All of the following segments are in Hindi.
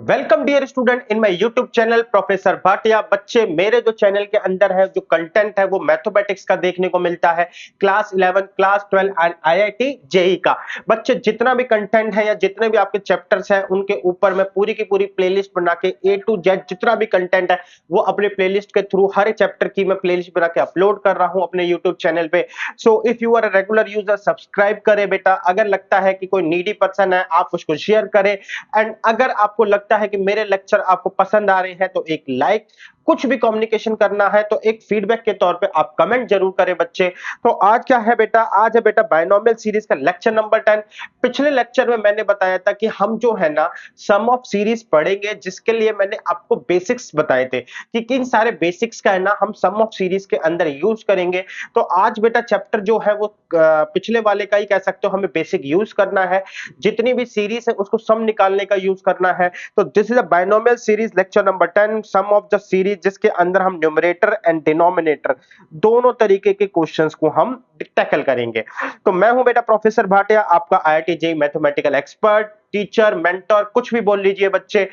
Welcome dear student in my YouTube channel professor Bhatia. बच्चे मेरे जो चैनल के अंदर है जो कंटेंट है वो मैथमेटिक्स का देखने को मिलता है, class 11 class 12 and IIT JEE का। बच्चे जितना भी कंटेंट है या जितने भी आपके चैप्टर्स हैं उनके ऊपर मैं पूरी की पूरी प्लेलिस्ट बना के ए टू जेड जितना भी कंटेंट है वो अपने प्लेलिस्ट के थ्रू हर चैप्टर की मैं प्लेलिस्ट बना के अपलोड कर रहा हूं अपने यूट्यूब चैनल पे। So if you are a regular user subscribe करें बेटा। अगर लगता है कि कोई नीडी पर्सन है आप उसको शेयर करें। एंड अगर आपको लगता है कि मेरे लेक्चर आपको पसंद आ रहे हैं तो एक लाइक, कुछ भी कम्युनिकेशन करना है तो एक फीडबैक के तौर पे आप कमेंट जरूर करें बच्चे। तो आज क्या है बेटा, आज है बेटा बायनोमियल सीरीज का लेक्चर नंबर 10। पिछले लेक्चर में मैंने बताया था कि हम जो है ना सम ऑफ सीरीज पढ़ेंगे, जिसके लिए मैंने आपको बेसिक्स बताए थे कि किन सारे बेसिक्स का है ना हम सम ऑफ सीरीज के अंदर यूज करेंगे। तो आज बेटा चैप्टर जो है वो पिछले वाले का ही कह सकते हो, हमें बेसिक यूज करना है। जितनी भी सीरीज है उसको सम निकालने का यूज करना है। तो this is a binomial series lecture number 10 sum of the series, जिसके अंदर हम न्यूमरेटर एंड डिनोमिनेटर दोनों तरीके के क्वेश्चंस को हम टैकल करेंगे। तो मैं हूं बेटा प्रोफेसर भाटिया, आपका IIT JEE mathematical expert, teacher, mentor, कुछ भी बोल लीजिए बच्चे।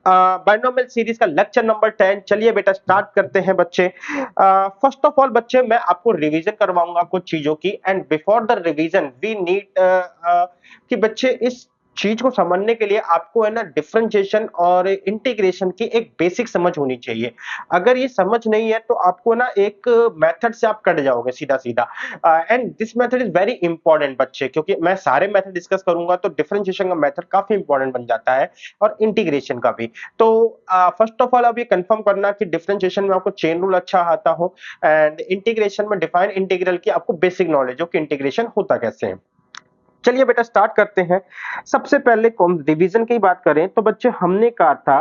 बायनोमियल सीरीज का लेक्चर नंबर 10, चलिए बेटा स्टार्ट करते हैं बच्चे। फर्स्ट ऑफ ऑल बच्चे मैं आपको रिवीजन करवाऊंगा कुछ चीजों की, and before the revision we need कि बच्चे इस चीज को समझने के लिए आपको है ना डिफरेंशिएशन और इंटीग्रेशन की एक बेसिक समझ होनी चाहिए। अगर ये समझ नहीं है तो आपको ना एक मेथड से आप कट जाओगे सीधा सीधा। And this method is very important बच्चे, क्योंकि मैं सारे मेथड डिस्कस करूंगा तो डिफरेंशिएशन का मेथड काफी इंपॉर्टेंट बन जाता है और इंटीग्रेशन का भी। तो फर्स्ट ऑफ ऑल अब ये कंफर्म करना कि डिफरेंशिएशन में आपको चेन रूल अच्छा आता हो, एंड इंटीग्रेशन में डिफाइन इंटीग्रल की आपको बेसिक नॉलेज हो कि इंटीग्रेशन होता कैसे है। चलिए बेटा स्टार्ट करते हैं। सबसे पहले डिवीजन की बात करें तो बच्चे हमने कहा था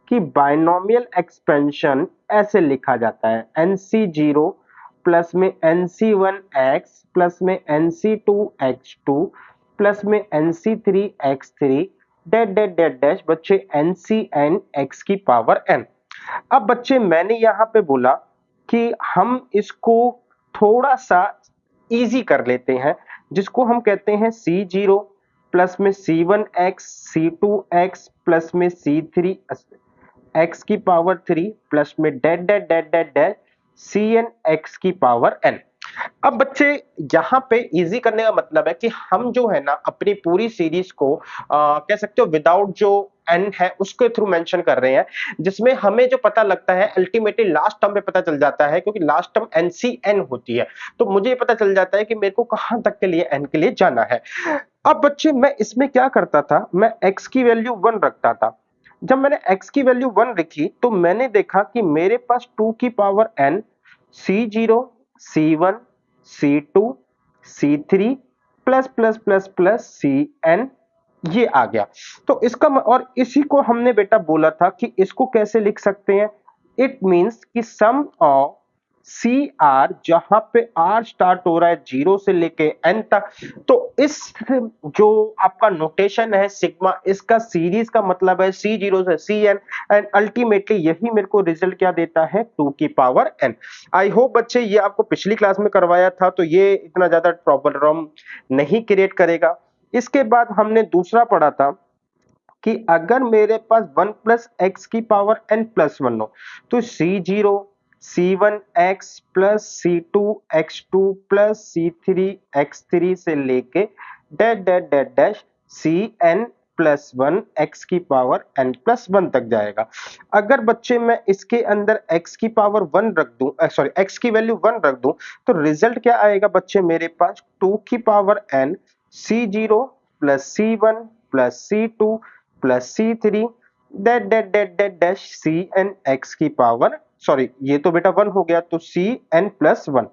कि बायनोमियल एक्सपेंशन ऐसे लिखा जाता है, NC0 प्लस में NC1x प्लस में NC2x2 प्लस में NC3x3 dot date date dash बच्चे NCn x की पावर n। अब बच्चे मैंने यहां पे बोला कि हम इसको थोड़ा सा इजी कर लेते हैं, जिसको हम कहते हैं C0 प्लस में C1x C2x प्लस में C3 x की पावर 3 प्लस में dot date date date dot Cn x की पावर n। अब बच्चे यहाँ पे इजी करने का मतलब है कि हम जो है ना अपनी पूरी सीरीज को कह सकते हो विदाउट जो n है उसके थ्रू मेंशन कर रहे हैं, जिसमें हमें जो पता लगता है अल्टीमेटली लास्ट टर्म पे पता चल जाता है, क्योंकि लास्ट टर्म NCn होती है। तो मुझे ये पता चल जाता है कि मेरे को कहां तक के लिए n के लिए जाना है। अब बच्चे मैं इसमें क्या करता था, मैं x की वैल्यू 1 रखता था। जब मैंने x की वैल्यू 1 रखी तो मैंने देखा कि मेरे पास 2 की power n C0 C1 C2 C3 plus plus plus plus Cn ये आ गया। तो इसका और इसी को हमने बेटा बोला था कि इसको कैसे लिख सकते हैं। इट मींस कि सम ऑफ सी आर, जहां पे आर स्टार्ट हो रहा है 0 से लेके n तक, तो इस जो आपका नोटेशन है सिग्मा, इसका सीरीज का मतलब है C0 से Cn, एंड अल्टीमेटली यही मेरे को रिजल्ट क्या देता है 2 की पावर n। आई होप बच्चे ये आपको पिछली क्लास में करवाया था तो ये इतना ज्यादा प्रॉब्लम नहीं क्रिएट करेगा। इसके बाद हमने दूसरा पढ़ा था कि अगर मेरे पास 1 प्लस एक्स की पावर n प्लस 1 हो तो C0 C1x plus C2x2 plus C3x3 से लेके dash dash dash dash Cn plus 1 x की पावर n प्लस 1 तक जाएगा। अगर बच्चे मैं इसके अंदर x की पावर 1 रख दूं, सॉरी x की वैल्यू 1 रख दूं, तो रिजल्ट क्या आएगा बच्चे, मेरे पास 2 की power n C0 plus C1 plus C2 plus C3 dot date date date dash Cn x की पावर, सॉरी ये तो बेटा 1 हो गया, तो Cn प्लस 1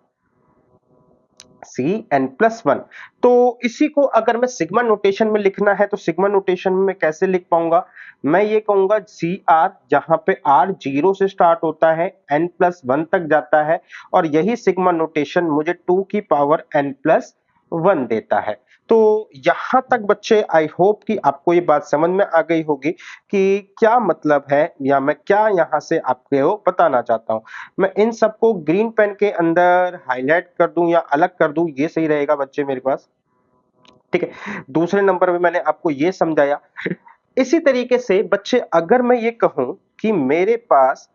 Cn प्लस 1। तो इसी को अगर मैं सिग्मा नोटेशन में लिखना है तो सिग्मा नोटेशन में कैसे लिख पाऊंगा, मैं ये कहूंगा Cr, जहां पे R 0 से स्टार्ट होता है n प्लस 1 तक जाता है, और यही सिग्मा नोटेशन मुझे 2 की पावर n प्लस 1 देता है। तो यहां तक बच्चे आई होप कि आपको ये बात समझ में आ गई होगी कि क्या मतलब है, या मैं क्या यहां से आपको बताना चाहता हूं। मैं इन सबको ग्रीन पेन के अंदर हाईलाइट कर दूं या अलग कर दूं, ये सही रहेगा बच्चे मेरे पास। ठीक है, दूसरे नंबर पे मैंने आपको ये समझाया इसी तरीके से बच्चे अगर मैं ये कहूं कि मेरे पास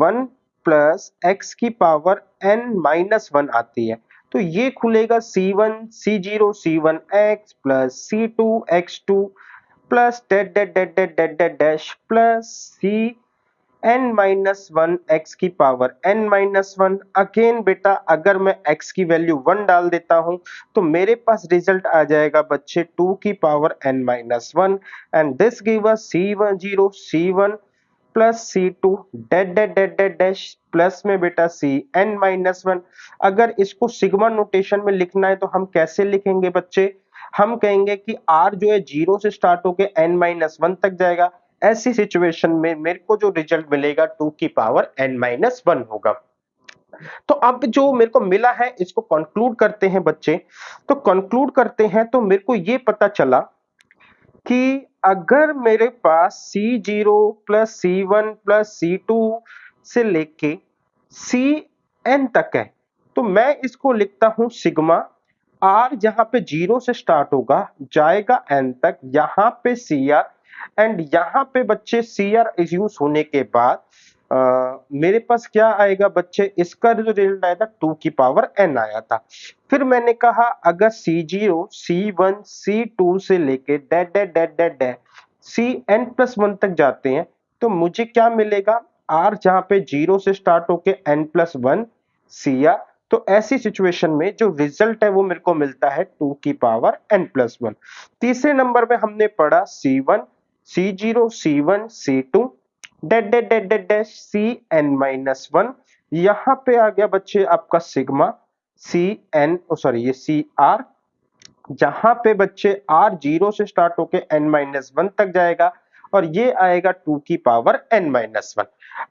1 प्लस एक्स की पावर n माइनस 1 आती है, तो ये खुलेगा C1 C0 C1 x plus C2 x2 plus डेट date date date date date dash plus C n minus one X की power n minus one. Again बेटा अगर मैं x की वैल्यू 1 डाल देता हूं तो मेरे पास रिजल्ट आ जाएगा बच्चे 2 की power n minus one and this give us C10 C1 plus C2 dot date date date dash plus में बेटा Cn माइनस वन। अगर इसको सिग्मा नोटेशन में लिखना है तो हम कैसे लिखेंगे बच्चे, हम कहेंगे कि r जो है 0 से स्टार्ट होके n माइनस वन तक जाएगा। ऐसी सिचुएशन में मेरे को जो रिजल्ट मिलेगा 2 की पावर n माइनस वन होगा। तो अब जो मेरे को मिला है इसको कंक्लूड करते हैं बच्चे। तो कंक्लूड करते हैं तो मेरे को ये पता चला कि अगर मेरे पास C0 plus C1 plus C2 से लेके Cn तक है तो मैं इसको लिखता हूं सिग्मा r जहां पे 0 से स्टार्ट होगा जाएगा n तक, यहां पे Cr एंड यहां पे बच्चे Cr यूज होने के बाद मेरे पास क्या आएगा बच्चे, इसका जो रिजल्ट आया था 2 की पावर n आया था। फिर मैंने कहा अगर C0 C1 C2 से लेके date date date date dot Cn plus one तक जाते हैं तो मुझे क्या मिलेगा, r जहां पे 0 से स्टार्ट होके n प्लस वन Cr। तो ऐसी सिचुएशन में जो रिजल्ट है वो मेरे को मिलता है 2 की पावर n प्लस वन। तीसरे नंबर में हमने पढ़ा C1 C0 C1 C2 dot date date date dash Cn minus one. यहां पे आ गया बच्चे आपका सिग्मा Cn सॉरी ये Cr, जहां पे बच्चे r 0 से स्टार्ट होके n माइनस वन तक जाएगा और ये आएगा 2 की पावर n माइनस वन।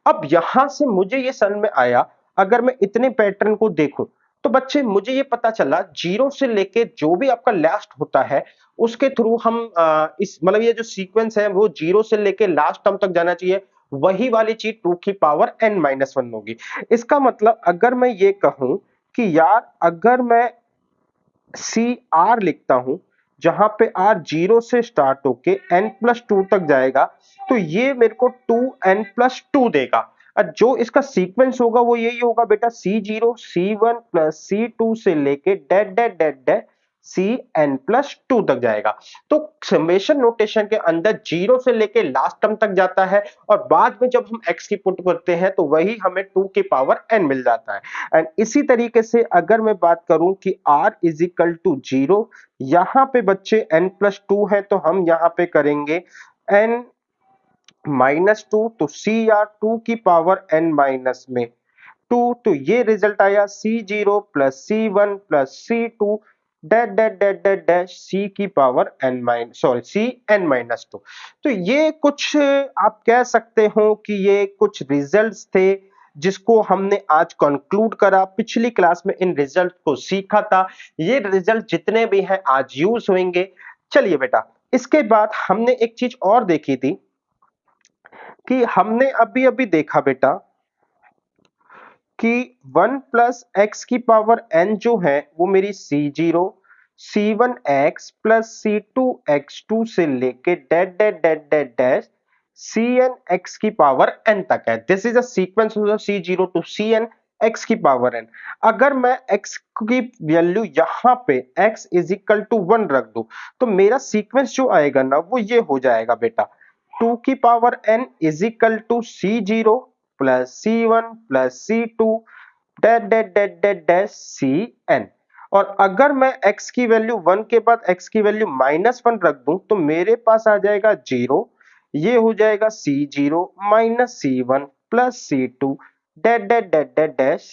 अब यहां से मुझे ये समझ में आया, अगर मैं इतने पैटर्न को देखूं तो बच्चे मुझे ये पता चला 0 से लेके जो भी आपका लास्ट होता है उसके थ्रू हम इस मतलब ये जो सीक्वेंस है वो 0 से लेके लास्ट टर्म तक जाना चाहिए, वही वाली चीज 2 की पावर n माइनस वन होगी। इसका मतलब अगर मैं ये कहूं कि यार अगर मैं सी आर लिखता हूं जहां पे आर 0 से स्टार्ट होके n प्लस टू तक जाएगा तो ये मेरे को 2n प्लस टू देगा। और जो इसका सीक्वेंस होगा वो यही होगा बेटा C0 C1 प्लस C2 से लेके date date date dot Cn plus two तक जाएगा। तो समेशन नोटेशन के अंदर 0 से लेके लास्ट टर्म तक जाता है और बाद में जब हम x की पुट करते हैं तो वही हमें 2 की पावर n मिल जाता है। एंड इसी तरीके से अगर मैं बात करूं कि r is equal to zero, यहां पे बच्चे n प्लस टू है तो हम यहां पे करेंगे n माइनस टू, तो सी आर 2 की पावर n माइनस में 2, तो ये रिजल्ट आया C0 plus C1 plus C2 dot date date date dash C की power n minus sorry Cn minus two. तो ये कुछ आप कह सकते हो कि ये कुछ रिजल्ट्स थे जिसको हमने आज कंक्लूड करा। पिछली क्लास में इन रिजल्ट को सीखा था, ये रिजल्ट जितने भी हैं आज यूज होंगे। चलिए बेटा, इसके बाद हमने एक चीज और देखी थी कि हमने अभी अभी देखा बेटा कि 1 प्लस एक्स की पावर n जो है वो मेरी C0 C1x प्लस C2x2 से लेके date date date date dash Cn x की पावर n तक है। This is a sequence of C0 to Cn x की पावर n। अगर मैं x की वैल्यू यहां पे x इज इक्वल टू 1 रख दूं तो मेरा सीक्वेंस जो आएगा ना वो ये हो जाएगा बेटा 2 की power n is equal to C0 plus C1 plus C2 dot date date date dash Cn। और अगर मैं x की वैल्यू 1 के बाद x की वैल्यू माइनस वन रख दूं तो मेरे पास आ जाएगा 0, ये हो जाएगा C0 minus C1 plus C2 dot date date date dash.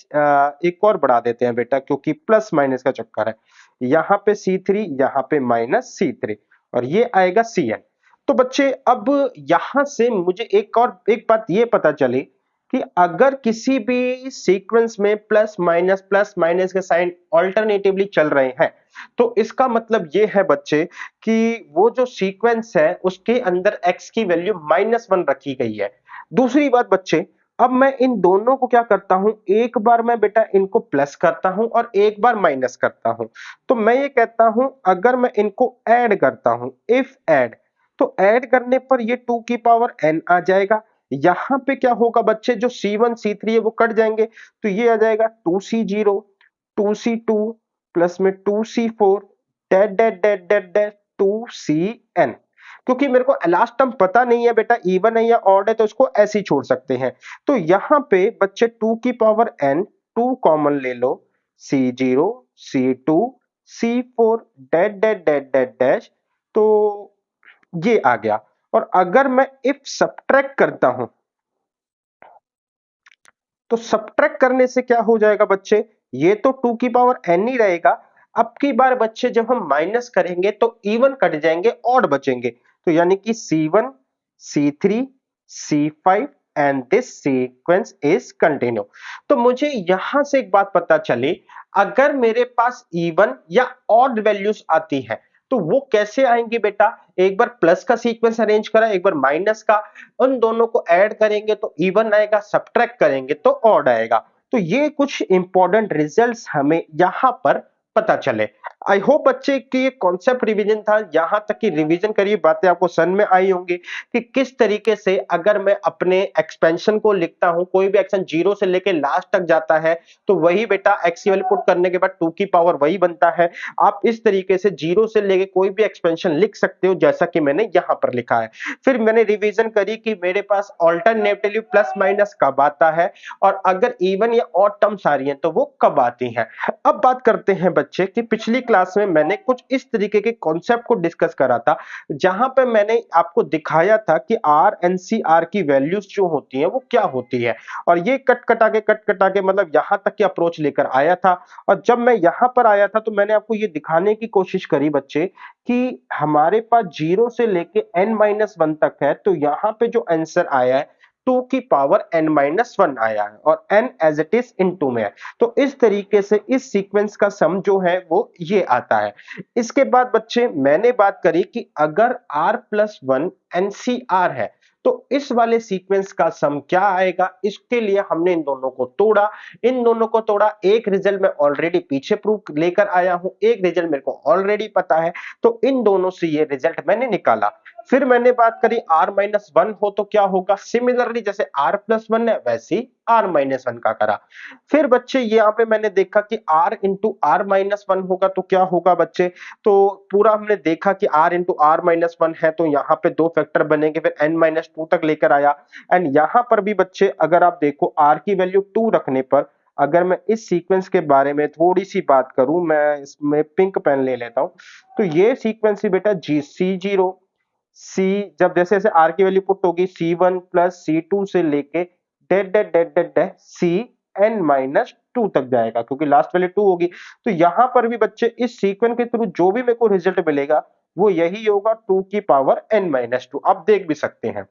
एक और बढ़ा देते हैं बेटा क्योंकि प्लस माइनस का चक्कर है, यहां पे C3 यहां पे माइनस C3 और ये आएगा Cn। तो बच्चे अब यहां से मुझे एक बात ये पता चली कि अगर किसी भी सीक्वेंस में प्लस माइनस के साइन ऑल्टरनेटिवली चल रहे हैं तो इसका मतलब ये है बच्चे कि वो जो सीक्वेंस है उसके अंदर x की वैल्यू -1 रखी गई है। दूसरी बात बच्चे, अब मैं इन दोनों को क्या करता हूं, एक बार मैं बेटा इनको प्लस करता हूं और एक बार माइनस करता हूं। तो मैं ये कहता हूं अगर मैं इनको ऐड करता हूं, इफ ऐड तो ऐड करने पर ये 2 की पावर n आ जाएगा। यहां पे क्या होगा बच्चे, जो C1 C3 है वो कट जाएंगे, तो ये आ जाएगा 2C0 2C2 प्लस में 2C4 that dot dot dot that 2CN। क्योंकि मेरे को लास्ट टर्म पता नहीं है बेटा इवन है या ऑड है, तो इसको ऐसे ही छोड़ सकते हैं। तो यहां पे बच्चे 2 की पावर n 2 कॉमन ले लो, C0 C2 C4 that dot dot dot dash, तो ये आ गया। और अगर मैं इफ सब्ट्रैक्ट करता हूं, तो सब्ट्रैक्ट करने से क्या हो जाएगा बच्चे, ये तो 2 की पावर n ही रहेगा। अब की बार बच्चे जब हम माइनस करेंगे तो इवन कट जाएंगे, ऑड बचेंगे, तो यानी कि C1 C3 C5 and this sequence is continue. तो मुझे यहां से एक बात पता चली, अगर मेरे पास इवन या ऑड वैल्यूज आती है तो वो कैसे आएंगी बेटा, एक बार प्लस का सीक्वेंस अरेंज करा, एक बार माइनस का, उन दोनों को ऐड करेंगे तो इवन आएगा, सब्ट्रैक्ट करेंगे तो ऑड आएगा। तो ये कुछ इंपॉर्टेंट रिजल्ट्स हमें यहां पर पता चले। आई होप बच्चे कि ये कॉन्सेप्ट रिवीजन था, यहां तक की रिवीजन करिए, बातें आपको समझ में आई होंगी कि किस तरीके से अगर मैं अपने एक्सपेंशन को लिखता हूं, कोई भी एक्शन जीरो से लेके लास्ट तक जाता है तो वही बेटा एक्स की वैल्यू पुट करने के बाद 2 की पावर वही बनता है। आप इस तरीके से जीरो से लेके कोई भी एक्सपेंशन लिख सकते हो जैसा कि मैंने यहां पर लिखा है। फिर मैंने रिवीजन करी कि मेरे पास ऑल्टरनेटिवली प्लस माइनस कब आता है, और अगर इवन या ऑड टर्म्स आ रही हैं तो वो कब आती हैं। अब बात करते हैं बच्चे कि पिछली क्लास में मैंने कुछ इस तरीके के कॉन्सेप्ट को डिस्कस करा था, जहां पे मैंने आपको दिखाया था कि आर एनसीआर की वैल्यूज जो होती हैं वो क्या होती है, और ये कट कटा के मतलब यहां तक की अप्रोच लेकर आया था। और जब मैं यहां पर आया था तो मैंने आपको ये दिखाने की कोशिश करी बच्चे कि हमारे पास जीरो से लेके n-1 तक है, तो यहां पे जो आंसर आया है 2 की पावर n-1 आया है, और n as it is into में है। तो इस तरीके से इस सीक्वेंस का सम जो है वो ये आता है। इसके बाद बच्चे मैंने बात करी कि अगर r+1 NCR है तो इस वाले सीक्वेंस का सम क्या आएगा, इसके लिए हमने इन दोनों को तोड़ा। इन दोनों को तोड़ा, एक रिजल्ट मैं ऑलरेडी पीछे प्रूफ लेकर आया हूं, एक रिजल्ट मेरे को ऑलरेडी पता है, तो इन दोनों से ये रिजल्ट मैंने निकाला। फिर मैंने बात करी r-1 हो तो क्या होगा, सिमिलरली जैसे r+1 है वैसे ही r-1 का करा। फिर बच्चे यहाँ पे मैंने देखा कि r इंटू r-1 होगा तो क्या होगा बच्चे, तो पूरा हमने देखा कि r इंटू r-1 है तो यहाँ पे दो फैक्टर बनेंगे, फिर n-2 तक लेकर आया। एंड यहाँ पर भी बच्चे अगर आप देखो r की वैल्यू 2 रखने पर, अगर मैं इस सीक्वेंस के बारे में थोड़ी सी बात करूं, मैं इसमें पिंक पेन ले लेता हूं, तो ये सीक्वेंस ही बेटा C0 C, जब जैसे जैसे R की वैल्यू पुट होगी C1 प्लस C2 से लेके date date date date dot CN-2 तक जाएगा, क्योंकि लास्ट वैल्यू 2 होगी। तो यहां पर भी बच्चे इस सीक्वेंस के थ्रू जो भी मेरे को रिजल्ट मिलेगा वो यही होगा 2 की पावर n-2। आप देख भी सकते हैं।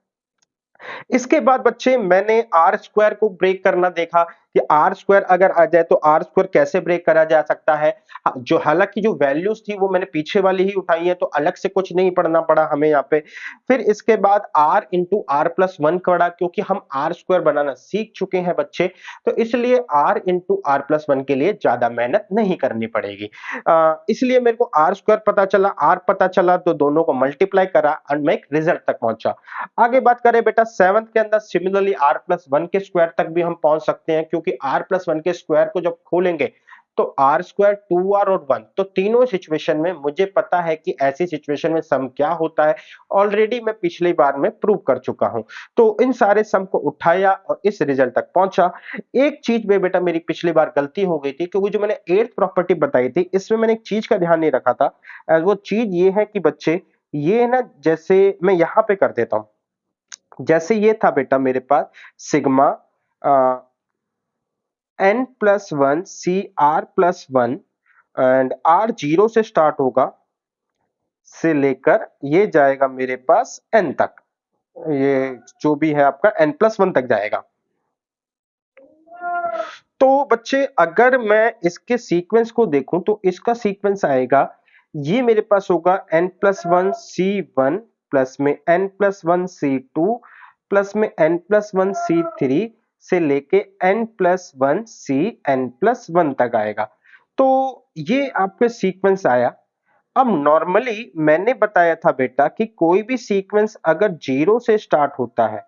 इसके बाद बच्चे मैंने आर स्क्वायर को ब्रेक करना देखा कि आर स्क्वायर अगर आ जाए तो आर स्क्वायर कैसे ब्रेक करा जा सकता है। जो हालांकि जो वैल्यूज थी वो मैंने पीछे वाली ही उठाई है, तो अलग से कुछ नहीं पढ़ना पड़ा हमें यहाँ पे। फिर इसके बाद आर इंटू r+1 पढ़ा, क्योंकि हम आर स्क्वायर बनाना सीख चुके हैं बच्चे, तो इसलिए आर इंटू r+1 के लिए ज्यादा मेहनत नहीं करनी पड़ेगी। इसलिए मेरे को आर स्क्वायर पता चला, आर पता चला, तो दोनों को मल्टीप्लाई करा और मैं एक रिजल्ट तक पहुंचा। आगे बात करें बेटा सेवंथ के अंदर, सिमिलरली r+1 के स्क्वायर तक भी हम पहुंच सकते हैं, क्योंकि r+1 के स्क्वायर को जब खोलेंगे तो r स्क्वायर 2r और 1, तो तीनों सिचुएशन में मुझे पता है कि ऐसी सिचुएशन में सम क्या होता है, ऑलरेडी मैं पिछली बार में प्रूव कर चुका हूं। तो इन सारे सम को उठाया और इस रिजल्ट तक पहुंचा। एक चीज में बेटा मेरी पिछली बार गलती हो गई थी, क्योंकि जो मैंने एट्थ प्रॉपर्टी बताई थी इसमें मैंने एक चीज का ध्यान नहीं रखा था। वो चीज ये है कि बच्चे ये ना, जैसे मैं यहां पे कर देता हूं, जैसे ये था बेटा मेरे पास sigma n+1 CR+1, and R 0 से स्टार्ट होगा से लेकर ये जाएगा मेरे पास n तक, ये जो भी है आपका n+1 तक जाएगा। तो बच्चे अगर मैं इसके सीक्वेंस को देखूं तो इसका सीक्वेंस आएगा, ये मेरे पास होगा n+1 C1 प्लस में n+1 C2 प्लस में n+1 C3 से लेके n+1 CN+1 तक आएगा। तो ये आपका सीक्वेंस आया। अब नॉर्मली मैंने बताया था बेटा कि कोई भी सीक्वेंस अगर 0 से स्टार्ट होता है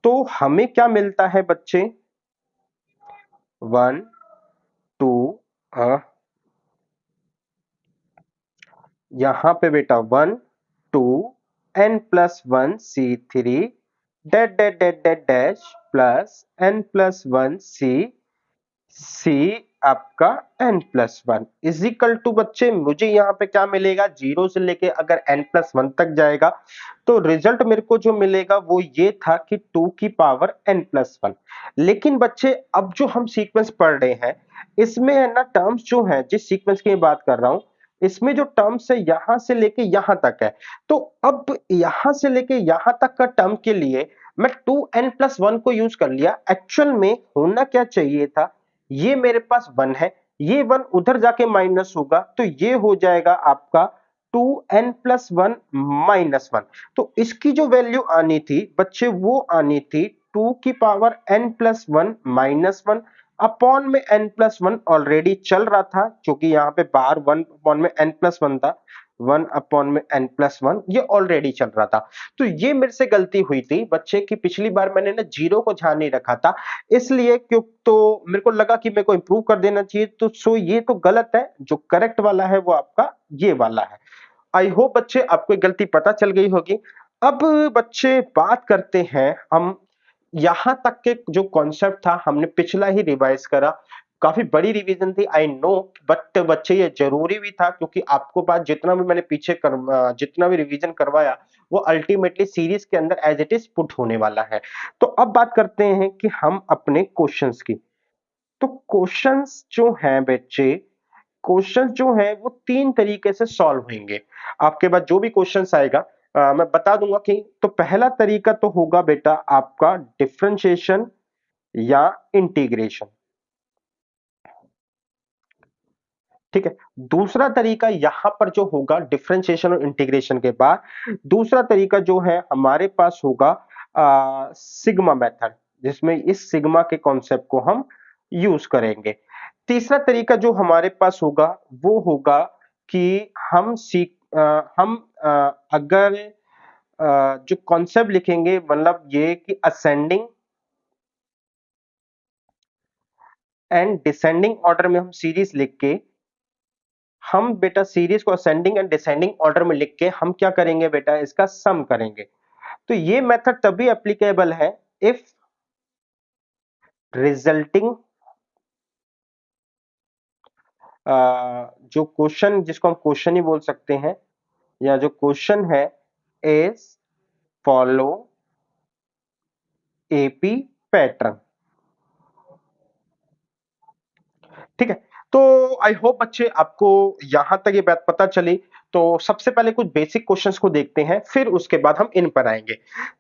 तो हमें क्या मिलता है बच्चे? 1 2 यहां पे बेटा 1 2 n plus 1 C3 dot date date date dash plus n plus 1 C आपका n plus 1 is equal to बच्चे मुझे यहां पे क्या मिलेगा? 0 से लेके अगर n प्लस 1 तक जाएगा तो रिजल्ट मेरे को जो मिलेगा वो ये था कि 2 की पावर n प्लस 1। लेकिन बच्चे अब जो हम सीक्वेंस पढ़ रहे हैं इसमें है ना टर्म्स जो है, जिस सीक्वेंस की मैं बात कर रहा हूं इसमें जो टर्म्स है यहां से लेके यहां तक है। तो अब यहां से लेके यहां तक का टर्म के लिए मैं 2n प्लस 1 को यूज कर लिया। एक्चुअल में होना क्या चाहिए था, ये मेरे पास 1 है, ये 1 उधर जाके माइनस होगा तो ये हो जाएगा आपका 2n प्लस 1 माइनस 1। तो इसकी जो वैल्यू आनी थी बच्चे वो आनी थी 2 की power n plus 1 minus 1 upon में n प्लस 1 ऑलरेडी चल रहा था क्योंकि यहाँ पे बाहर 1 अपॉन में n प्लस 1 था, 1 अपॉन में n प्लस 1 ये ऑलरेडी चल रहा था। तो ये मेरे से गलती हुई थी बच्चे की, पिछली बार मैंने ना जीरो को ध्यान नहीं रखा था इसलिए क्यों, तो मेरे को लगा कि मेरे को इंप्रूव कर देना चाहिए। तो सो ये तो गलत है, जो करेक्ट वाला है वो आपका ये वाला है। आई होप बच्चे आपको एक गलती पता चल गई होगी। अब बच्चे बात करते हैं हम यहां तक के जो कॉन्सेप्ट था हमने पिछला ही रिवाइज करा, काफी बड़ी रिवीजन थी आई नो, बट बच्चे ये जरूरी भी था क्योंकि आपको बात जितना भी मैंने पीछे जितना भी रिवीजन करवाया वो अल्टीमेटली सीरीज के अंदर एज इट इज पुट होने वाला है। तो अब बात करते हैं कि हम अपने क्वेश्चंस की। तो क्वेश्चंस जो हैं बच्चे, क्वेश्चंस जो है वो तीन तरीके से सॉल्व होंगे। आपके पास जो भी क्वेश्चंस आएगा मैं बता दूंगा कि तो पहला तरीका तो होगा बेटा आपका डिफरेंशिएशन या इंटीग्रेशन, ठीक है। दूसरा तरीका यहां पर जो होगा डिफरेंशिएशन और इंटीग्रेशन के बाद दूसरा तरीका जो है हमारे पास होगा सिग्मा मेथड, जिसमें इस सिग्मा के कॉन्सेप्ट को हम यूज करेंगे। तीसरा तरीका जो हमारे पास होगा वो होगा कि हम अगर जो कॉन्सेप्ट लिखेंगे मतलब ये कि असेंडिंग एंड डिसेंडिंग ऑर्डर में हम सीरीज लिख के, हम बेटा सीरीज को असेंडिंग एंड डिसेंडिंग ऑर्डर में लिख के हम क्या करेंगे बेटा इसका सम करेंगे। तो ये मेथड तभी एप्लीकेबल है इफ रिजल्टिंग जो क्वेश्चन जिसको हम क्वेश्चन ही बोल सकते हैं या जो क्वेश्चन है इज फॉलो एपी पैटर्न, ठीक है। तो आई होप बच्चे आपको यहां तक ये बात पता चली। तो सबसे पहले कुछ बेसिक क्वेश्चंस को देखते हैं फिर उसके बाद हम इन पर आएंगे।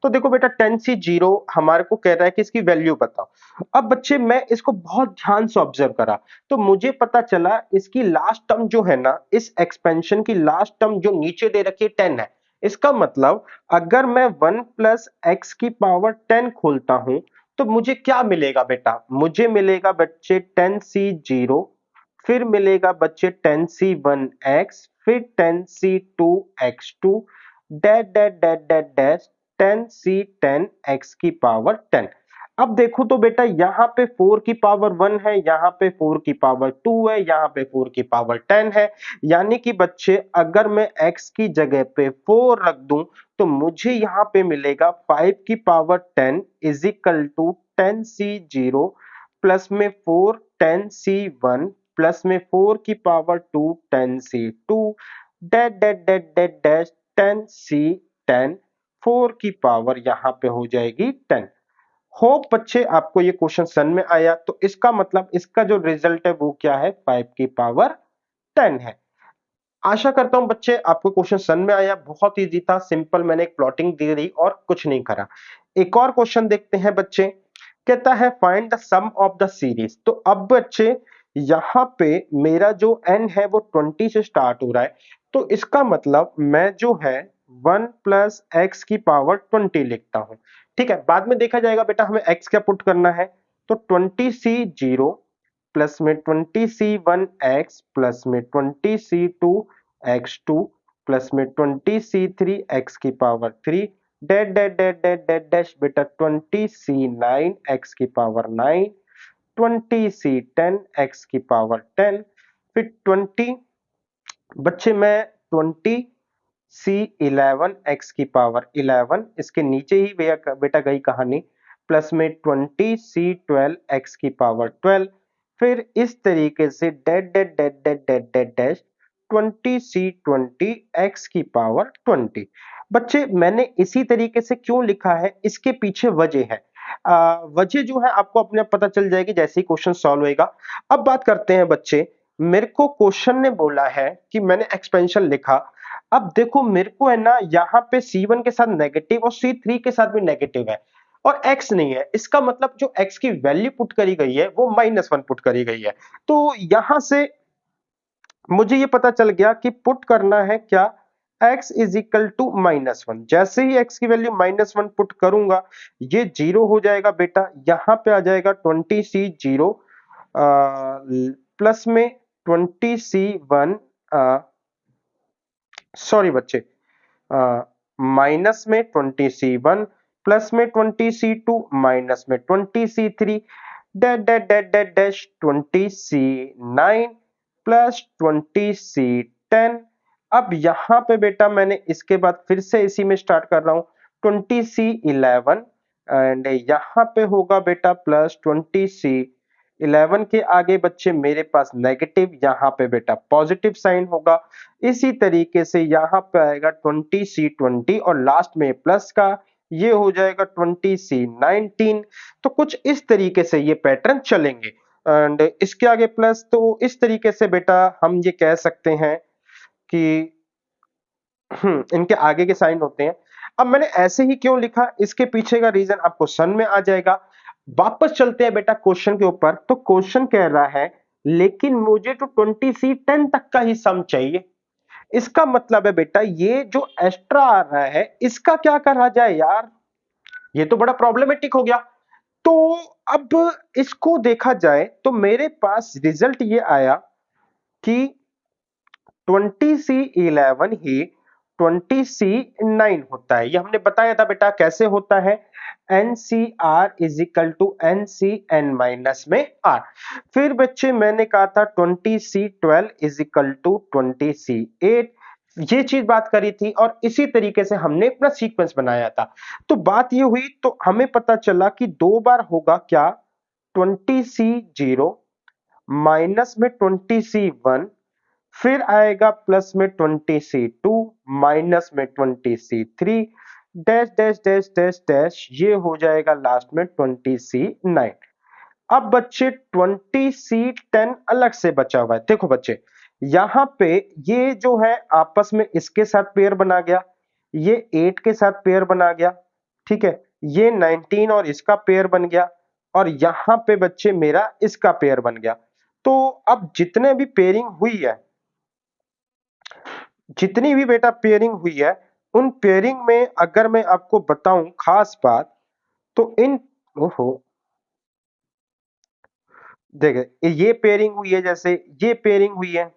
तो देखो बेटा 10 C0 हमारे को कह रहा है कि इसकी वैल्यू बताओ। अब बच्चे मैं इसको बहुत ध्यान से ऑब्जर्व करा तो मुझे पता चला इसकी लास्ट टर्म जो है ना, इस एक्सपेंशन की लास्ट टर्म जो नीचे दे रखी है 10 है। इसका मतलब अगर मैं 1 प्लस एक्स की पावर 10 खोलता हूं तो मुझे क्या मिलेगा बेटा? मुझे मिलेगा बच्चे 10 C0, फिर मिलेगा बच्चे 10 C1 x, फिर 10 C2 x2 that dot dot dot dash 10 C10 x की पावर 10। अब देखो तो बेटा यहाँ पे 4 की पावर 1 है, यहाँ पे 4 की पावर 2 है, यहाँ पे 4 की पावर 10 है। यानी कि बच्चे अगर मैं x की जगह पे 4 रख दूं तो मुझे यहाँ पे मिलेगा 5 की power 10 is equal to 10 C0 plus में 4 10 C1 प्लस में 4 की power 2 10 C2 dot dot dot dot dash 10 C10 4 की पावर यहाँ पे हो जाएगी 10। होप बच्चे आपको ये क्वेश्चन समझ में आया। तो इसका मतलब इसका जो रिजल्ट है वो क्या है? 5 की पावर 10 है। आशा करता हूं बच्चे आपको क्वेश्चन समझ में आया, बहुत इजी था, सिंपल, मैंने एक प्लॉटिंग दे दी और कुछ नहीं करा। एक और क्वेश्चन देखते हैं बच्चे, कहता है find the sum of the series. तो अब बच्चे यहां पे मेरा जो n है वो 20 से स्टार्ट हो रहा है, तो इसका मतलब मैं जो है 1 प्लस एक्स की पावर 20 लिखता हूं, ठीक है। बाद में देखा जाएगा बेटा हमें x क्या पुट करना है। तो 20 C0 प्लस में 20 C1 x प्लस में 20 C2 x2 प्लस में 20c3 x की power 3 dot date date date date dash बेटा 20c9 x की पावर 9 20c10 x की पावर 10 फिर 20 बच्चे मैं 20c11 x की पावर 11 इसके नीचे ही बेटा गई कहानी प्लस में 20c12 x की पावर 12 फिर इस तरीके से dot date date date date date dash 20c20 x की पावर 20। बच्चे मैंने इसी तरीके से क्यों लिखा है, इसके पीछे वजह है। वजह जो है आपको अपने आप पता चल जाएगी जैसे ही क्वेश्चन सॉल्व होएगा। अब बात करते हैं बच्चे, मेरे को क्वेश्चन ने बोला है कि मैंने एक्सपेंशन लिखा। अब देखो मेरे को है ना यहाँ पे C1 के साथ नेगेटिव और C3 के साथ भी नेगेटिव है और x नहीं है, इसका मतलब जो x की वैल्यू पुट करी गई है वो -1 पुट करी गई है। तो यहां से मुझे ये पता चल गया कि पुट करना है क्या, x इज इक्वल टू -1। जैसे ही x की वैल्यू -1 पुट करूंगा ये 0 हो जाएगा बेटा, यहां पे आ जाएगा 20c0 प्लस में 20c1 सॉरी बच्चे माइनस में 20c1 प्लस में 20c2 माइनस में 20c3 dot date date date dash 20c9 plus 20c10। अब यहां पे बेटा मैंने इसके बाद फिर से इसी में स्टार्ट कर रहा हूं 20c11 एंड यहां पे होगा बेटा प्लस 20c11 के आगे बच्चे मेरे पास नेगेटिव, यहां पे बेटा पॉजिटिव साइन होगा। इसी तरीके से यहां पे आएगा 20c20 और लास्ट में प्लस का ये हो जाएगा 20c19। तो कुछ इस तरीके से ये पैटर्न चलेंगे एंड इसके आगे प्लस, तो इस तरीके से बेटा हम ये कह सकते हैं कि इनके आगे के साइन होते हैं। अब मैंने ऐसे ही क्यों लिखा, इसके पीछे का रीजन आपको सन में आ जाएगा। वापस चलते हैं बेटा क्वेश्चन के ऊपर। तो क्वेश्चन कह रहा है लेकिन मुझे तो 20c10 तक का ही सम चाहिए। इसका मतलब है बेटा ये जो एक्स्ट्रा आ रहा है इसका क्या करा जाए यार, ये तो बड़ा प्रॉब्लमेटिक हो गया। तो अब इसको देखा जाए तो मेरे पास रिजल्ट ये आया कि 20c11 ही 20c9 होता है। ये हमने बताया था बेटा कैसे होता है, NCR is equal to NCN minus में R। फिर बच्चे मैंने कहा था 20c12 is equal to 20c8, ये चीज बात करी थी और इसी तरीके से हमने अपना सीक्वेंस बनाया था। तो बात ये हुई तो हमें पता चला कि 2 बार होगा क्या, 20c0 माइनस में 20c1 फिर आएगा प्लस में 20c2 माइनस में 20c3 dash dash dash dash dash ये हो जाएगा लास्ट में 20c9। अब बच्चे 20c10 अलग से बचा हुआ है। देखो बच्चे यहां पे ये जो है आपस में इसके साथ पेयर बना गया, ये 8 के साथ पेयर बना गया, ठीक है, ये 19 और इसका पेयर बन गया और यहां पे बच्चे मेरा इसका पेयर बन गया। तो अब जितने भी पेयरिंग हुई है, जितनी भी बेटा पेयरिंग हुई है, उन पेयरिंग में अगर मैं आपको बताऊं खास बात तो इन ओहो देखिए ये पेयरिंग हुई है, जैसे ये पेयरिंग हुई है,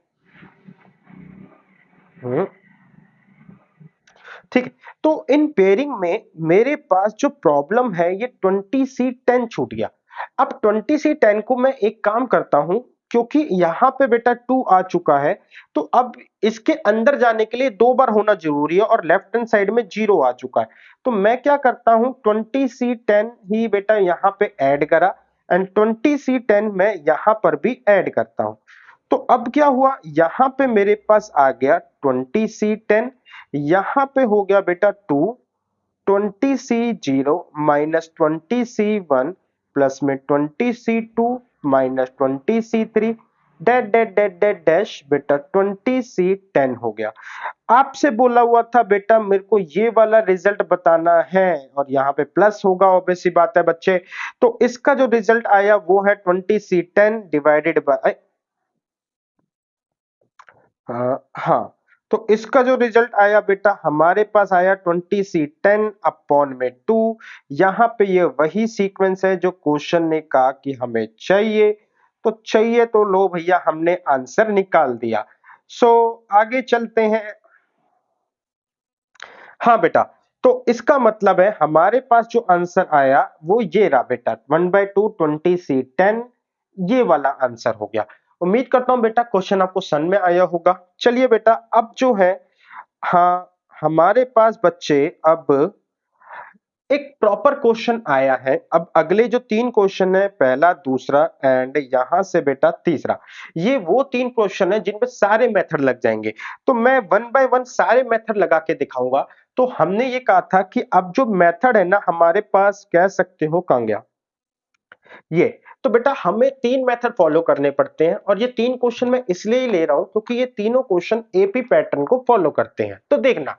ठीक है। तो इन पेयरिंग में मेरे पास जो प्रॉब्लम है ये 20c10 छूट गया। अब 20c10 को मैं एक काम करता हूं, क्योंकि यहां पे बेटा 2 आ चुका है तो अब इसके अंदर जाने के लिए 2 बार होना जरूरी है और लेफ्ट हैंड साइड में 0 आ चुका है। तो मैं क्या करता हूं 20c10 ही बेटा यहां पे ऐड करा एंड 20c10 मैं यहां पर भी ऐड करता हूं। तो अब क्या हुआ, यहां पे मेरे पास आ गया 20c10, यहां पे हो गया बेटा 2, 20c0 माइनस 20c1 प्लस में 20c2 minus 20c3 dot date date date dash बेटा 20c10 हो गया। आपसे बोला हुआ था बेटा मेरे को ये वाला रिजल्ट बताना है और यहाँ पे प्लस होगा, ऑब्वियस सी बात है बच्चे। तो इसका जो रिजल्ट आया वो है 20c10 डिवाइडेड बाय हाँ, तो इसका जो रिजल्ट आया बेटा हमारे पास आया 20c10 अपॉन में 2। यहां पे ये वही सीक्वेंस है जो क्वेश्चन ने कहा कि हमें चाहिए, तो चाहिए तो लो भैया हमने आंसर निकाल दिया। सो आगे चलते हैं। हाँ बेटा, तो इसका मतलब है हमारे पास जो आंसर आया वो ये रहा बेटा, 1/2 20c10, ये वाला आंसर हो गया। उम्मीद करता हूं बेटा क्वेश्चन आपको समझ में आया होगा। चलिए बेटा अब जो है, हाँ, हमारे पास बच्चे अब एक प्रॉपर क्वेश्चन आया है। अब अगले जो 3 क्वेश्चन है, पहला, दूसरा एंड यहां से बेटा तीसरा, ये वो 3 क्वेश्चन है जिनमें सारे मेथड लग जाएंगे। तो मैं वन बाय वन सारे मेथड लगा के दिखाऊंगा। तो हमने ये कहा था कि अब जो मेथड है ना हमारे पास, कह सकते हो कहां गया ये, तो बेटा हमें 3 मेथड फॉलो करने पड़ते हैं और ये 3 क्वेश्चन मैं इसलिए ही ले रहा हूं क्योंकि ये तीनों क्वेश्चन एपी पैटर्न को फॉलो करते हैं। तो देखना,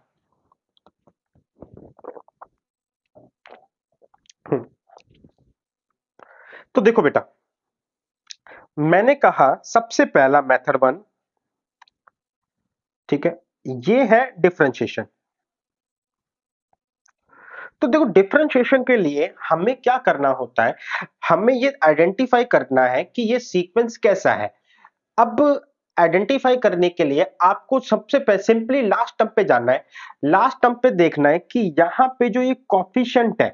हम्म, तो देखो बेटा, मैंने कहा सबसे पहला मेथड 1, ठीक है, ये है डिफरेंशिएशन। तो देखो डिफरेंशिएशन के लिए हमें क्या करना होता है, हमें ये आइडेंटिफाई करना है कि ये सीक्वेंस कैसा है। अब आइडेंटिफाई करने के लिए आपको सबसे पहले सिंपली लास्ट टर्म पे जाना है। लास्ट टर्म पे देखना है कि यहां पे जो ये कोफिशिएंट है,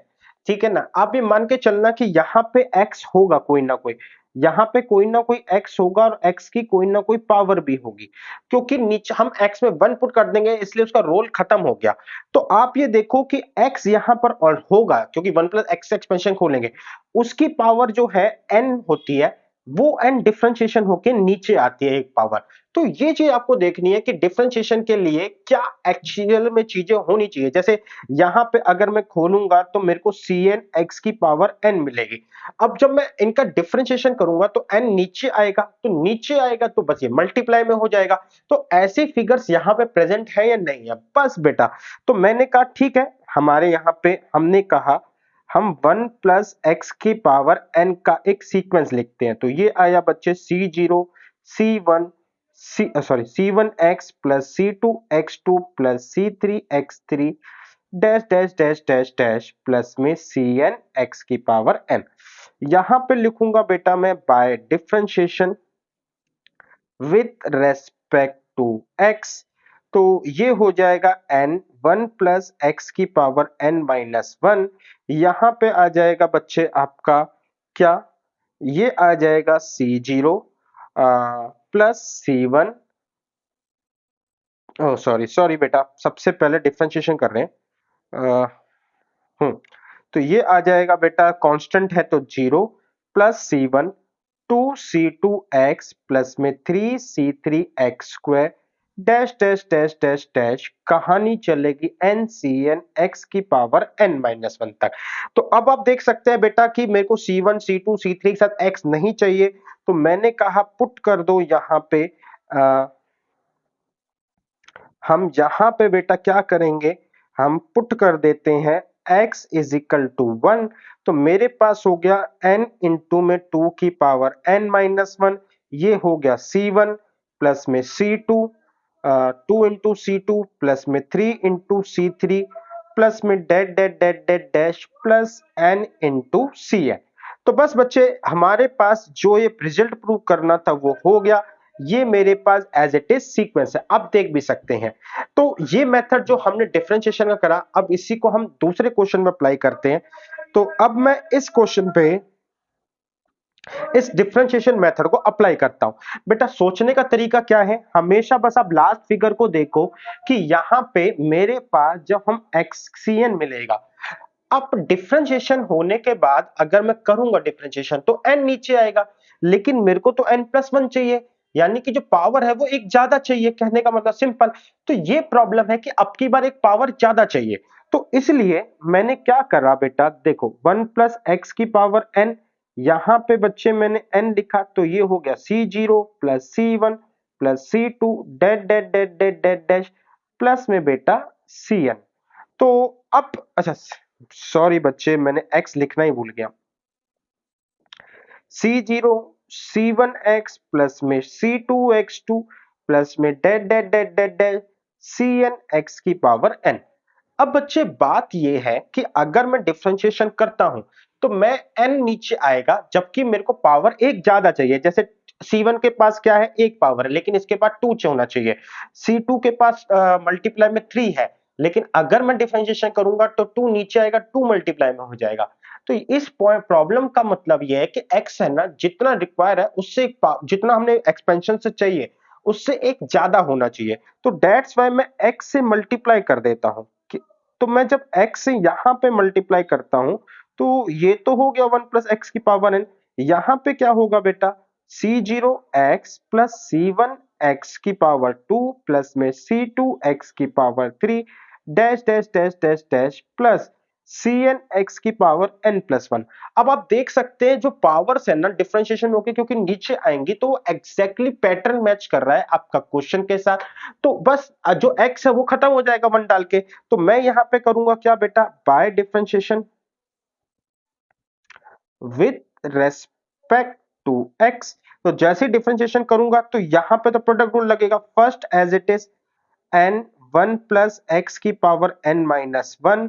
ठीक है ना, आप ये मान के चलना कि यहां पे x होगा कोई ना कोई, यहां पे कोई ना कोई x होगा और x की कोई ना कोई पावर भी होगी। क्योंकि नीचे हम x में 1 पुट कर देंगे इसलिए उसका रोल खत्म हो गया। तो आप ये देखो कि x यहां पर और होगा क्योंकि 1 प्लस x से एक्सपेंशन खोलेंगे, उसकी पावर जो है n होती है, वो n डिफरेंशिएशन होके नीचे आती है एक पावर। तो ये चीज आपको देखनी है कि डिफरेंशिएशन के लिए क्या एक्चुअल में चीजें होनी चाहिए। जैसे यहां पे अगर मैं खोलूंगा तो मेरे को cn x की पावर n मिलेगी। अब जब मैं इनका डिफरेंशिएशन करूंगा तो n नीचे आएगा, तो नीचे आएगा तो बस ये मल्टीप्लाई में हो जाएगा। तो ऐसे फिगर्स यहां पे प्रेजेंट है या नहीं है, बस बेटा। तो मैंने कहा ठीक है, हमारे यहां पे हमने कहा हम 1 प्लस एक्स की पावर n का एक सीक्वेंस लिखते हैं। तो ये आया बच्चे C0 C1 C1 x plus C2 x2 plus C3 x3 dash dash dash dash dash plus में Cn x की पावर n। यहां पे लिखूंगा बेटा मैं by differentiation with respect to x। तो ये हो जाएगा n 1 प्लस एक्स की पावर n माइनस 1। यहां पे आ जाएगा बच्चे आपका क्या, ये आ जाएगा C0 प्लस C1, ओ सॉरी सॉरी बेटा, सबसे पहले डिफरेंशिएशन कर रहे हैं। तो ये आ जाएगा बेटा, कांस्टेंट है तो 0 प्लस C1 2C2x प्लस में 3C3x square dash dash dash dash dash, कहानी चलेगी NCN x की पावर n माइनस 1 तक। तो अब आप देख सकते हैं बेटा कि मेरे को C1 C2 C3 के साथ x नहीं चाहिए, तो मैंने कहा पुट कर दो यहां पे। हम यहां पे बेटा क्या करेंगे, हम पुट कर देते हैं x इज इक्वल टू 1। तो मेरे पास हो गया n इंटू में 2 की पावर n माइनस 1, ये हो गया C1 प्लस में C2, 2 इंटू C2 प्लस में 3 इंटू C3 प्लस में dead dead dead dead dash plus n into Cn। तो बस बच्चे हमारे पास जो ये रिजल्ट प्रूव करना था वो हो गया। ये मेरे पास एज इट इज सीक्वेंस है, आप देख भी सकते हैं। तो ये मेथड जो हमने डिफरेंशिएशन का करा, अब इसी को हम दूसरे क्वेश्चन में अप्लाई करते हैं। तो अब मैं इस क्वेश्चन पे इस डिफरेंशिएशन मेथड को अप्लाई करता हूं। बेटा सोचने का तरीका क्या है, हमेशा बस आप लास्ट फिगर को देखो कि यहां पे मेरे पास जब हम xcn मिलेगा, अब डिफरेंशिएशन होने के बाद अगर मैं करूंगा डिफरेंशिएशन तो n नीचे आएगा, लेकिन मेरे को तो n प्लस 1 चाहिए, यानी कि जो पावर है वो एक ज्यादा चाहिए। कहने का मतलब सिंपल, तो ये प्रॉब्लम है कि अब की बार एक पावर ज्यादा चाहिए। तो इसलिए मैंने क्या करा बेटा, देखो 1 प्लस एक्स की पावर n, यहां पे बच्चे मैंने n लिखा, तो ये हो गया C0 plus C1 plus C2 dead dead dead dead dead dash plus में बेटा Cn। तो अब अच्छा, सॉरी बच्चे मैंने x लिखना ही भूल गया। C0 C1x प्लस में C2x2 प्लस में dead dead dead dead dead Cn x की पावर n। अब बच्चे बात ये है कि अगर मैं डिफरेंशिएशन करता हूं तो मैं n नीचे आएगा, जबकि मेरे को पावर एक ज्यादा चाहिए। जैसे C1 के पास क्या है, एक पावर है, लेकिन इसके पास 2 होना चाहिए। C2 के पास मल्टीप्लाई में 3 है, लेकिन अगर मैं डिफरेंशिएशन करूंगा तो 2 नीचे आएगा, 2 मल्टीप्लाई में हो जाएगा। तो इस प्रॉब्लम का मतलब यह है कि x है ना, जितना रिक्वायर है उससे जितना हमने एक्सपेंशन से चाहिए उससे एक ज्यादा होना चाहिए। तो दैट्स वाई मैं x से मल्टीप्लाई कर देता हूं तो मैं जब x से यहां पे मल्टीप्लाई करता हूं तो ये तो हो गया 1 प्लस एक्स की पावर n। यहां पे क्या होगा बेटा, c0x प्लस c1x की पावर 2 प्लस में c2x की power 3 dash dash dash dash dash plus cnx की पावर n प्लस 1। अब आप देख सकते हैं जो पावर्स है ना डिफरेंशिएशन होके क्योंकि नीचे आएंगी तो वो एग्जैक्टली पैटर्न मैच कर रहा है आपका क्वेश्चन के साथ। तो बस जो x है वो खत्म हो जाएगा 1 डाल के। तो मैं यहां पे करूंगा क्या बेटा, by differentiation with respect to x। तो जैसे डिफरेंशिएशन करूंगा तो यहां पे तो प्रोडक्ट रूल लगेगा, first as it is n 1 plus x की power n minus 1,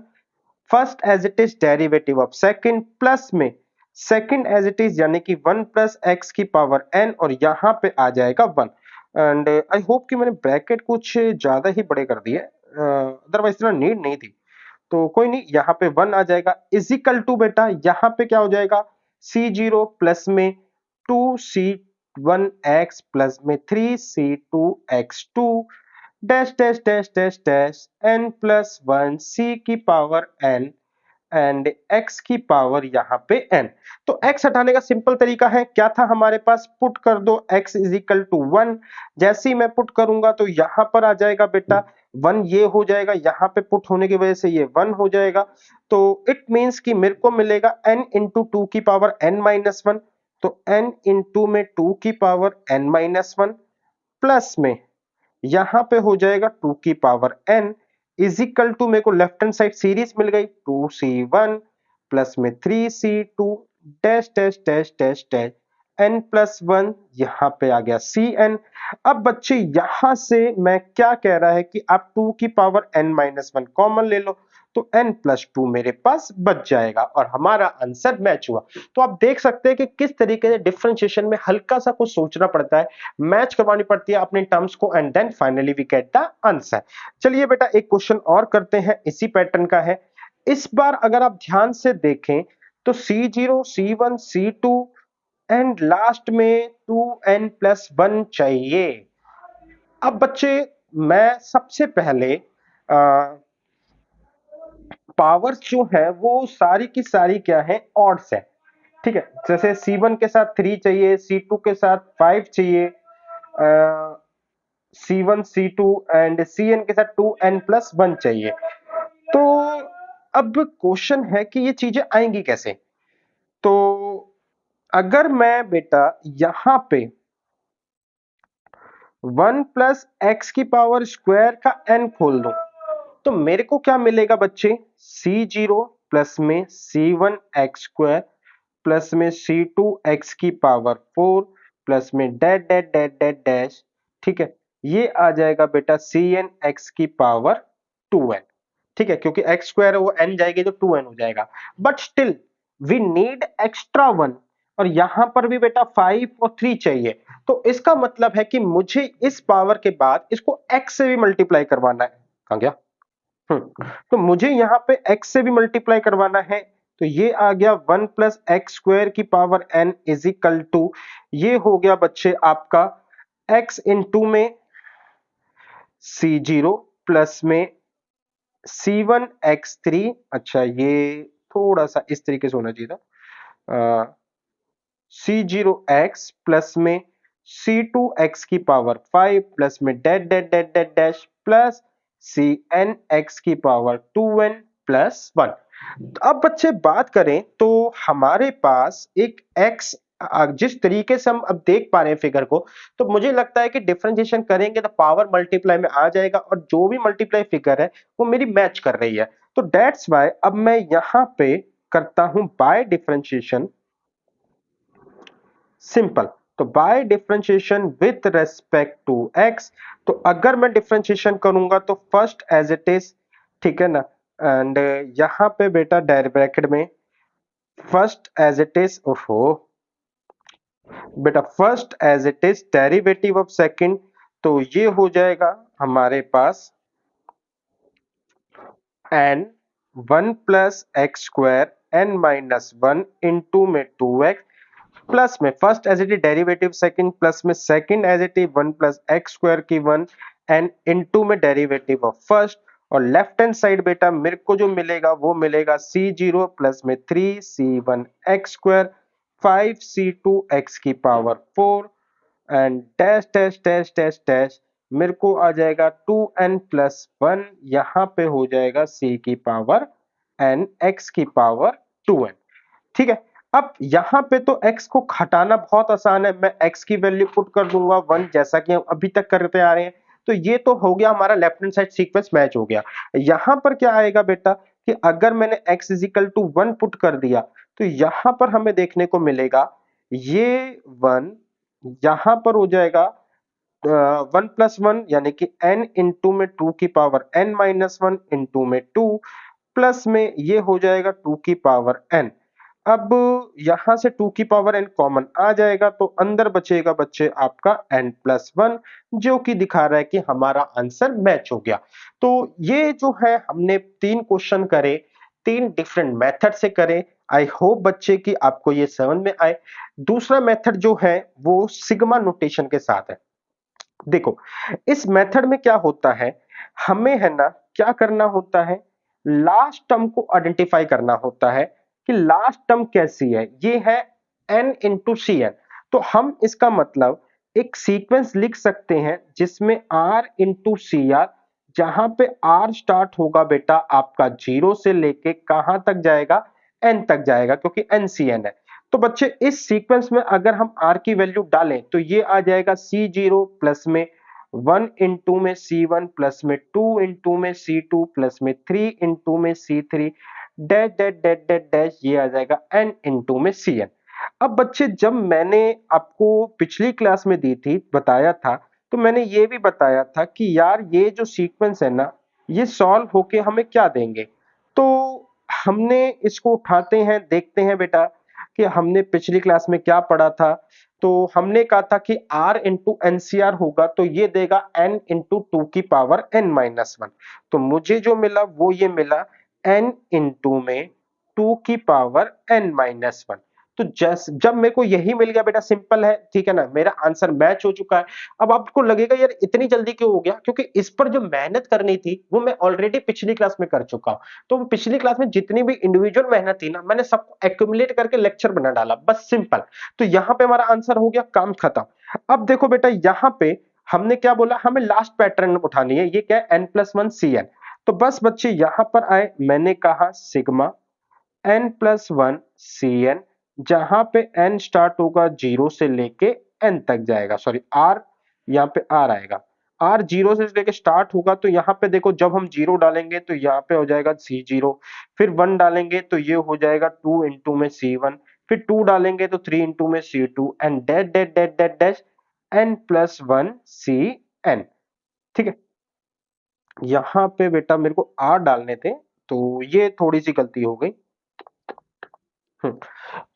first as it is derivative of second plus में सेकंड एज इट इज यानी कि 1 प्लस एक्स की पावर n और यहां पे आ जाएगा 1। एंड आई होप कि मैंने ब्रैकेट कुछ ज्यादा ही बड़े कर दिए, अदरवाइज इतना नीड नहीं थी। तो कोई नहीं, यहां पे 1 आ जाएगा इजिकल टू बेटा यहां पे क्या हो जाएगा, c0 प्लस में 2c1x प्लस में 3c2x2 dash dash dash dash dash n plus 1 c की पावर n एंड x की पावर यहां पे n। तो x हटाने का सिंपल तरीका है, क्या था हमारे पास, पुट कर दो x इज इक्वल टू 1। जैसे ही मैं पुट करूंगा तो यहां पर आ जाएगा बेटा 1, ये हो जाएगा, यहां पे पुट होने की वजह से ये 1 हो जाएगा। तो इट मींस कि मेरे को मिलेगा n इंटू 2 की पावर n माइनस 1। तो n इंटू में 2 की पावर n माइनस 1 प्लस में यहां पे हो जाएगा 2 की power n is equal to, मेरे को लेफ्ट हैंड साइड सीरीज मिल गई 2c1 प्लस में 3c2 dash dash dash dash dash n plus 1 यहां पे आ गया cn। अब बच्चे यहां से मैं क्या कह रहा है कि आप 2 की पावर n माइनस 1 कॉमन ले लो तो n प्लस 2 मेरे पास बच जाएगा और हमारा आंसर मैच हुआ। तो आप देख सकते हैं कि किस तरीके से डिफरेंशिएशन में हल्का सा कुछ सोचना पड़ता है, मैच करवानी पड़ती है अपने टर्म्स को and then finally we get the answer. चलिए बेटा एक क्वेश्चन और करते हैं, इसी पैटर्न का है। इस बार अगर आप ध्यान से देखें तो C0 C1 C2 and last में 2n प्लस 1 चाहिए। अब बच्चे मैं सबसे पहले पावर्स जो है वो सारी की सारी क्या है, ऑड्स है। ठीक है, जैसे C1 के साथ 3 चाहिए, C2 के साथ 5 चाहिए, C1 C2 एंड Cn के साथ 2n प्लस 1 चाहिए। तो अब क्वेश्चन है कि ये चीजें आएंगी कैसे। तो अगर मैं बेटा यहां पे 1 प्लस एक्स की पावर स्क्वायर का n खोल दूं तो मेरे को क्या मिलेगा बच्चे, C0 प्लस में C1 एक्स स्क्वायर प्लस में C2 एक्स की पावर 4 प्लस में that dot dot dot dash. ठीक है, ये आ जाएगा बेटा Cn एक्स की पावर 2n। ठीक है, क्योंकि एक्स स्क्वायर है वो n जाएगी तो 2n हो जाएगा, but still we need extra 1 और यहां पर भी बेटा 5 और 3 चाहिए। तो इसका मतलब है कि मुझे इस पावर के बाद इसको x से भी मल्टीप्लाई करवाना है। कहां गया, तो मुझे यहां पे x से भी मल्टीप्लाई करवाना है। तो ये आ गया 1 प्लस एक्स स्क्वायर की power n is equal to, ये हो गया बच्चे आपका x इंटू में C0 प्लस में C1 x3। अच्छा ये थोड़ा सा इस तरीके से होना चाहिए था, C0x प्लस में C2x की पावर 5 प्लस में that dot dot dot dash plus CnX की पावर 2n प्लस 1। अब बच्चे बात करें तो हमारे पास एक x, जिस तरीके से हम अब देख पा रहे हैं फिगर को, तो मुझे लगता है कि डिफरेंशिएशन करेंगे तो पावर मल्टीप्लाई में आ जाएगा और जो भी मल्टीप्लाई फिगर है वो मेरी मैच कर रही है। तो दैट्स वाई अब मैं यहां पे करता हूं बाय डिफरेंशिएशन सिंपल। तो by differentiation with respect to x, तो अगर मैं डिफरेंशिएशन करूंगा तो फर्स्ट एज इट इज, ठीक है ना, एंड यहां पे बेटा डायरेक्ट ब्रैकेट में फर्स्ट एज इट इज, ओहो बेटा first as it is derivative of second, तो ये हो जाएगा हमारे पास n 1 plus x square n minus 1 into में 2x प्लस में first as it is derivative second plus में second as it is 1 plus x square की 1 एंड इनटू में डेरिवेटिव ऑफ फर्स्ट। और लेफ्ट हैंड साइड बेटा मेरे को जो मिलेगा वो मिलेगा c0 प्लस में 3c1 X square 5c2 X की power 4 and dash dash dash dash dash मेरे को आ जाएगा 2n+1, यहां पे हो जाएगा c की पावर n x की पावर 2n। ठीक है, अब यहां पे तो x को हटाना बहुत आसान है, मैं x की वैल्यू पुट कर दूंगा 1 जैसा कि हम अभी तक करते आ रहे हैं। तो ये तो हो गया हमारा left hand side sequence match हो गया। यहां पर क्या आएगा बेटा कि अगर मैंने x इजिकल टू 1 पुट कर दिया तो यहां पर हमें देखने को मिलेगा ये 1 यहां पर हो जाएगा 1+1 यानी कि n इंटू में 2 की पावर n-1 इंटू में 2 प्लस में ये हो जाएगा 2 की पावर n। अब यहां से 2 की पावर n कॉमन आ जाएगा तो अंदर बचेगा बच्चे आपका n+1, जो कि दिखा रहा है कि हमारा आंसर मैच हो गया। तो ये जो है हमने 3 क्वेश्चन करे, 3 डिफरेंट मेथड से करे। आई होप बच्चे कि आपको ये समझ में आए। दूसरा मेथड जो है वो सिग्मा नोटेशन के साथ है। देखो इस मेथड में क्या होता है, हमें है ना क्या करना होता है, लास्ट टर्म को आइडेंटिफाई करना होता है कि लास्ट टर्म कैसी है, ये है n इंटू सी एन। तो हम इसका मतलब एक सीक्वेंस लिख सकते हैं जिसमें r इंटू सी आर, जहां पे r स्टार्ट होगा बेटा आपका 0 से लेके कहां तक जाएगा, n तक जाएगा, क्योंकि n सी एन है। तो बच्चे इस सीक्वेंस में अगर हम r की वैल्यू डालें तो ये आ जाएगा c0 प्लस में 1 इंटू में c1 प्लस में 2 इंटू में c2 प्लस में 3 इंटू में c3 dash dash dash dash dash, ये आ जाएगा n इंटू में cn। अब बच्चे जब मैंने आपको पिछली क्लास में दी थी बताया था, तो मैंने ये भी बताया था कि यार ये जो सीक्वेंस है ना ये सॉल्व होके हमें क्या देंगे। तो हमने इसको उठाते हैं, देखते हैं बेटा कि हमने पिछली क्लास में क्या पढ़ा था। तो हमने कहा था कि r इंटू एनसीआर होगा तो ये देगा n इंटू 2 की पावर n-1। तो मुझे जो मिला वो ये मिला n इंटू में 2 की पावर n-1। तो जब मेरे को यही मिल गया बेटा, सिंपल है, ठीक है ना, मेरा आंसर मैच हो चुका है। अब आपको लगेगा यार इतनी जल्दी क्यों हो गया, क्योंकि इस पर जो मेहनत करनी थी वो मैं ऑलरेडी पिछली क्लास में कर चुका हूं। तो पिछली क्लास में जितनी भी इंडिविजुअल मेहनत थी ना मैंने सबको एक्यूमुलेट करके लेक्चर बना डाला, बस सिंपल। तो यहां पे हमारा आंसर हो गया, काम खत्म। अब देखो बेटा यहां पे हमने क्या बोला, हमें लास्ट पैटर्न उठानी है, ये क्या है n+1 cn। तो बस बच्चे यहां पर आए, मैंने कहा सिग्मा n+1 cn, जहां पे n स्टार्ट होगा 0 से लेके n तक जाएगा, सॉरी r, यहाँ पे r आएगा, r 0 से लेके स्टार्ट होगा। तो यहाँ पे देखो जब हम 0 डालेंगे तो यहाँ पे हो जाएगा c0, फिर 1 डालेंगे तो ये हो जाएगा 2 इंटू में c1, फिर 2 डालेंगे तो 3 इंटू में c2 and dash dash dash dash dash n+1 cn। ठीक है, यहाँ पे बेटा मेरे को r डालने थे तो ये थोड़ी सी गलती हो गई।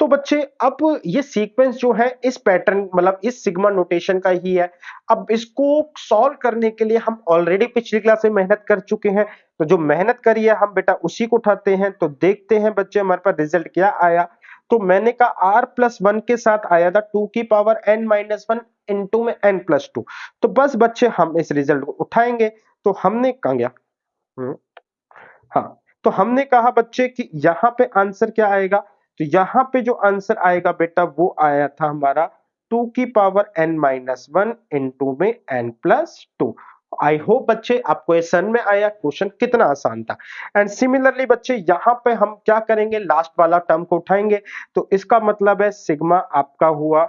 तो बच्चे अब ये सीक्वेंस जो है इस पैटर्न मतलब इस सिग्मा नोटेशन का ही है। अब इसको सॉल्व करने के लिए हम ऑलरेडी पिछली क्लास में मेहनत कर चुके हैं, तो जो मेहनत करी है हम बेटा उसी को उठाते हैं। तो देखते हैं बच्चे हमारे पास रिजल्ट क्या आया। तो मैंने कहा r+1 के साथ आया था 2 की पावर n-1 इंटू में n+2। तो बस बच्चे हम इस रिजल्ट को उठाएंगे। तो हमने कहा गया हाँ, तो हमने कहा बच्चे कि यहाँ पे आंसर क्या आएगा, तो यहाँ पे जो आंसर आएगा बेटा वो आया था हमारा 2 की पावर n-1 इंटू में n+2। आई होप बच्चे आपको ये समझ में आया क्वेश्चन कितना आसान था। एंड सिमिलरली बच्चे यहाँ पे हम क्या करेंगे, लास्ट वाला टर्म को उठाएंगे। तो इसका मतलब है सिग्मा आपका हुआ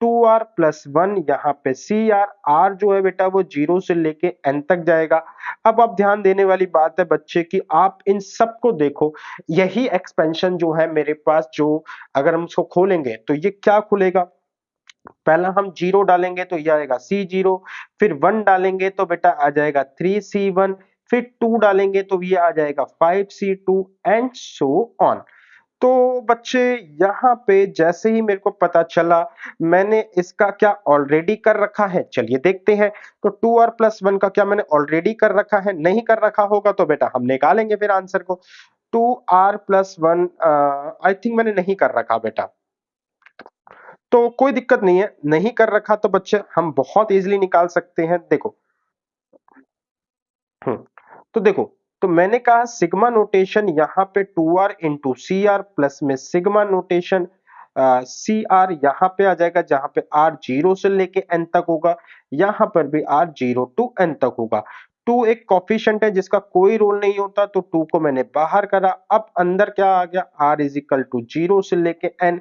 2r+1, यहाँ पे r जो है बेटा वो 0 से लेके n तक जाएगा। अब आप ध्यान देने वाली बात है बच्चे कि आप इन सबको देखो, यही एक्सपेंशन जो है मेरे पास, जो अगर हम इसको खोलेंगे तो ये क्या खुलेगा, पहला हम 0 डालेंगे तो ये आएगा c0, फिर 1 डालेंगे तो बेटा आ जाएगा 3c1, फिर 2 डालेंगे तो ये आ जाएगा 5c2 एंड सो ऑन। तो बच्चे यहाँ पे जैसे ही मेरे को पता चला, मैंने इसका क्या ऑलरेडी कर रखा है, चलिए देखते हैं। तो 2r+1 का क्या मैंने ऑलरेडी कर रखा है? नहीं कर रखा होगा तो बेटा हम निकालेंगे फिर आंसर को। 2r+1 आई थिंक मैंने नहीं कर रखा बेटा, तो कोई दिक्कत नहीं है, नहीं कर रखा तो बच्चे हम बहुत इजीली निकाल सकते हैं। देखो, तो देखो, तो मैंने कहा सिग्मा नोटेशन यहाँ पे 2r into C R plus में सिग्मा नोटेशन सी आर यहाँ पे आ जाएगा, जहां पे r 0 से लेके n तक होगा, यहाँ पर भी r 0 टू n तक होगा। 2 एक कॉफिशिएंट है जिसका कोई रोल नहीं होता, तो 2 को मैंने बाहर करा। अब अंदर क्या आ गया, r इज इक्वल टू 0 से लेके n,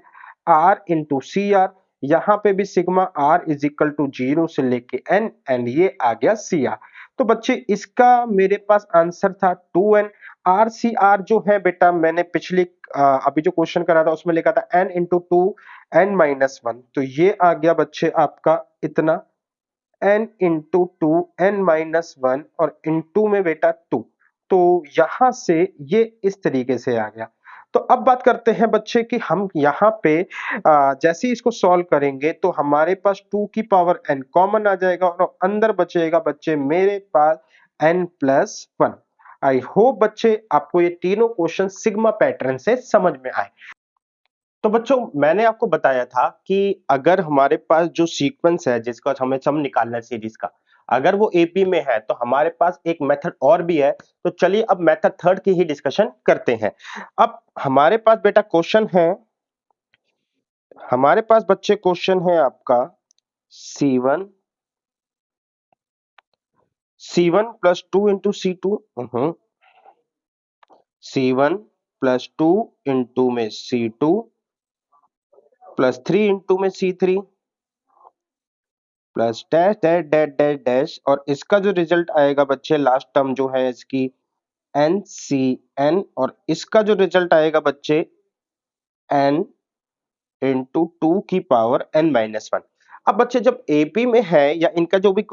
r into C R, यहाँ पे भी sigma r is equal to 0 से लेके n, एंड ये आ गया सी आर। तो बच्चे इसका मेरे पास आंसर था 2n। RCR जो है बेटा, मैंने पिछली अभी जो क्वेश्चन करा था उसमें लिखा था n इंटू टू n-1, तो ये आ गया बच्चे आपका इतना, n इंटू टू n-1 और इंटू में बेटा 2। तो यहां से ये इस तरीके से आ गया। तो अब बात करते हैं बच्चे कि हम यहाँ पे जैसे ही इसको सॉल्व करेंगे तो हमारे पास 2 की पावर n कॉमन आ जाएगा और अंदर बचेगा बच्चे मेरे पास n+1। आई होप बच्चे आपको ये तीनों क्वेश्चन सिग्मा पैटर्न से समझ में आए। तो बच्चों मैंने आपको बताया था कि अगर हमारे पास जो सीक्वेंस है जिसका हमें सम निकालना है सीरीज का, अगर वो एपी में है तो हमारे पास एक मेथड और भी है। तो चलिए अब मेथड थर्ड की ही डिस्कशन करते हैं। अब हमारे पास बेटा क्वेश्चन है, हमारे पास बच्चे क्वेश्चन है आपका C1 plus two into C2, C1 plus two into में C2 प्लस 3 इंटू में C3 plus dash dash dash dash dash, और इसका जो रिजल्ट आएगा बच्चे लास्ट टर्म जो है इसकी NCN, और इसका जो रिजल्ट आएगा बच्चे N इंटू टू की पावर n-1। अब बच्चे जब एपी में है या इनका जो भी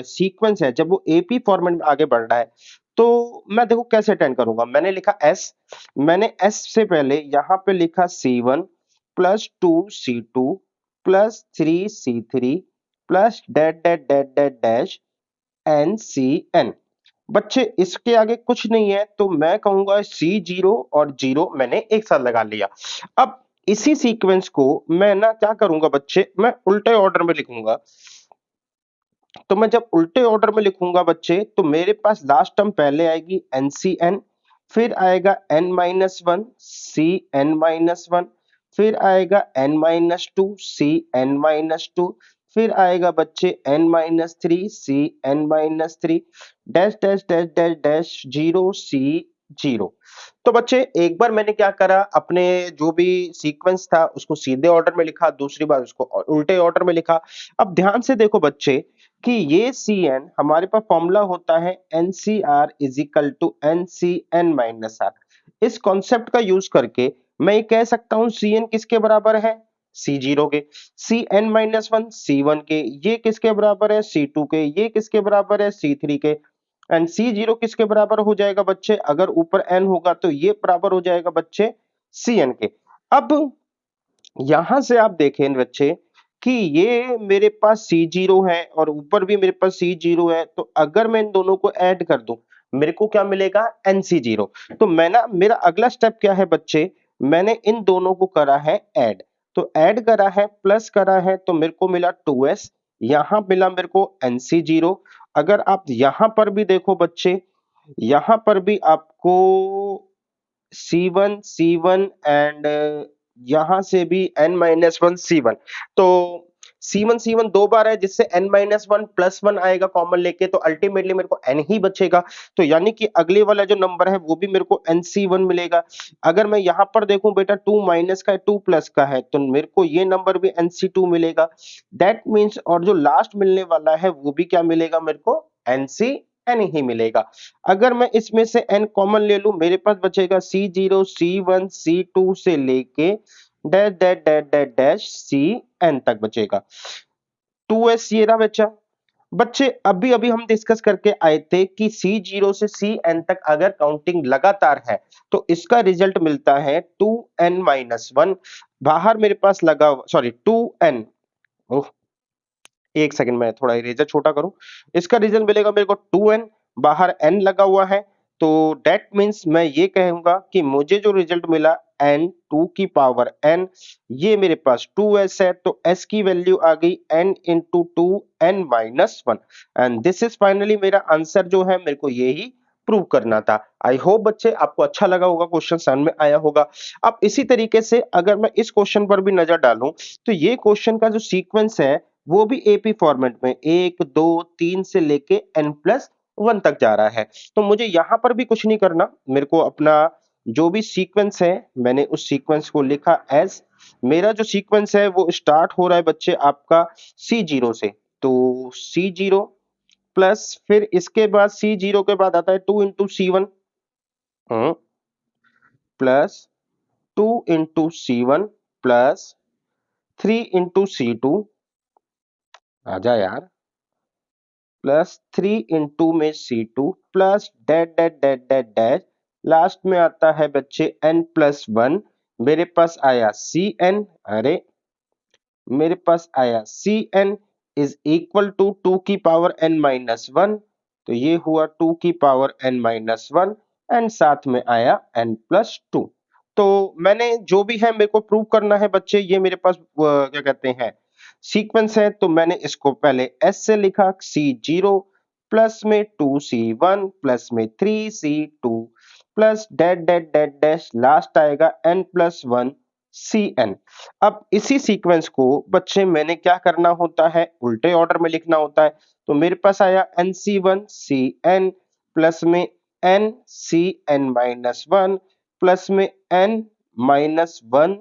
सीक्वेंस है, जब वो एपी फॉर्मेट में आगे बढ़ रहा है, तो मैं देखो कैसे अटेंड करूंगा। मैंने लिखा S, मैंने S से पहले यहाँ पे लिखा C1 plus 2C2 plus 3C3 plus that dot dot dot dash NCN। बच्चे इसके आगे कुछ नहीं है, तो मैं कहूंगा C0 और 0 मैंने एक साथ लगा लिया। अब इसी सीक्वेंस को मैं ना क्या करूंगा बच्चे, मैं उल्टे ऑर्डर में लिखूंगा। तो मैं जब उल्टे ऑर्डर में लिखूंगा बच्चे, तो मेरे पास लास्ट टर्म पहले आएगी NCN, फिर आएगा n-1 CN-1, फिर आएगा n-2 CN-2, फिर आएगा बच्चे n-3 CN-3 dash dash dash dash dash 0 C0। तो बच्चे एक बार मैंने क्या करा, अपने जो भी सीक्वेंस था उसको सीधे ऑर्डर में लिखा, दूसरी बार उसको उल्टे ऑर्डर में लिखा। अब ध्यान से देखो बच्चे कि ये Cn हमारे पास फॉर्मूला होता है NCR is equal to NCN-R। इस कॉन्सेप्ट का यूज करके मैं ये कह सकता हूं Cn किसके बराबर है, C0 के, Cn-1 C1 के, ये किसके बराबर है C2 के, ये किसके बराबर है C3 के, एंड C0 किसके बराबर हो जाएगा बच्चे, अगर ऊपर n होगा तो ये बराबर हो जाएगा बच्चे Cn के। अब यहां से आप देखें बच्चे कि ये मेरे पास C0 है और ऊपर भी मेरे पास C0 है, तो अगर मैं इन दोनों को ऐड कर दूं मेरे को क्या मिलेगा, NC0। तो मैं ना, मेरा अगला स्टेप क्या है बच्चे, मैंने इन दोनों को करा है ऐड, तो ऐड करा है प्लस करा है, तो मेरे को मिला 2s, यहां मिला मेरे को NC0। अगर आप यहां पर भी देखो बच्चे, यहां पर भी आपको C1 C1 एंड यहां से भी n-1 C1, तो C1 C1 दो बार है जिससे n-1 प्लस 1 आएगा कॉमन लेके, तो अल्टीमेटली मेरे को n ही बचेगा। तो यानी कि अगले वाला जो नंबर है वो भी मेरे को NC1 मिलेगा। अगर मैं यहां पर देखूं बेटा 2 माइनस का है 2 प्लस का है, तो मेरे को ये नंबर भी NC2 मिलेगा। दैट मींस, और जो लास्ट मिलने वाला है वो भी क्या मिलेगा मेरे को, NCN ही मिलेगा। अगर मैं इसमें से n कॉमन ले लूं, मेरे पास बचेगा C0 C1 C2 से लेके dash dash dash dash dash CN तक बचेगा। 2s ये रहा बच्चा। बच्चे अभी अभी हम डिस्कस करके आए थे कि C0 से Cn तक अगर काउंटिंग लगातार है तो इसका रिजल्ट मिलता है 2n-1। बाहर मेरे पास लगा, सॉरी 2n, ओह एक सेकंड में थोड़ा इरेजर छोटा करूं। इसका रिजल्ट मिलेगा मेरे को 2n, बाहर n लगा हुआ है, तो दैट मीन्स मैं ये कहूंगा कि मुझे जो रिजल्ट मिला n 2 की पावर n, ये मेरे पास 2s है, तो s की वैल्यू आ गई n into 2n-1 and this is finally मेरा आंसर जो है मेरे को यही प्रूव करना था। आई होप बच्चे आपको अच्छा लगा होगा, क्वेश्चन समझ में आया होगा। अब इसी तरीके से अगर मैं इस क्वेश्चन पर भी नजर डालूं तो ये क्वेश्चन का जो सीक्वेंस है वो भी एपी फॉर्मेट में 1 2 3 से लेके n+1 तक जा रहा है। तो मुझे यहां पर भी कुछ नहीं करना, मेरे को अपना जो भी सीक्वेंस है मैंने उस सीक्वेंस को लिखा एज, मेरा जो सीक्वेंस है वो स्टार्ट हो रहा है बच्चे आपका C0 से, तो C0 प्लस फिर इसके बाद C0 के बाद आता है 2 into C1 plus 2 into C1 plus 3 into C2, आजा यार, प्लस 3 इंटू में C2 plus that dot dot dot dash, last में आता है बच्चे n+1। मेरे पास आया Cn, अरे मेरे पास आया Cn इज इक्वल टू 2 की पावर n-1, तो ये हुआ 2 की पावर n-1 एंड साथ में आया n+2। तो मैंने जो भी है मेरे को प्रूव करना है बच्चे, ये मेरे पास क्या कहते हैं सीक्वेंस है, तो मैंने इसको पहले S से लिखा C0 प्लस में 2C1 प्लस में 3C2 plus that dot dot dash, last आएगा n+1 Cn। अब इसी सीक्वेंस को बच्चे मैंने क्या करना होता है, उल्टे ऑर्डर में लिखना होता है। तो मेरे पास आया NC1 Cn प्लस में NCn-1 प्लस में n-1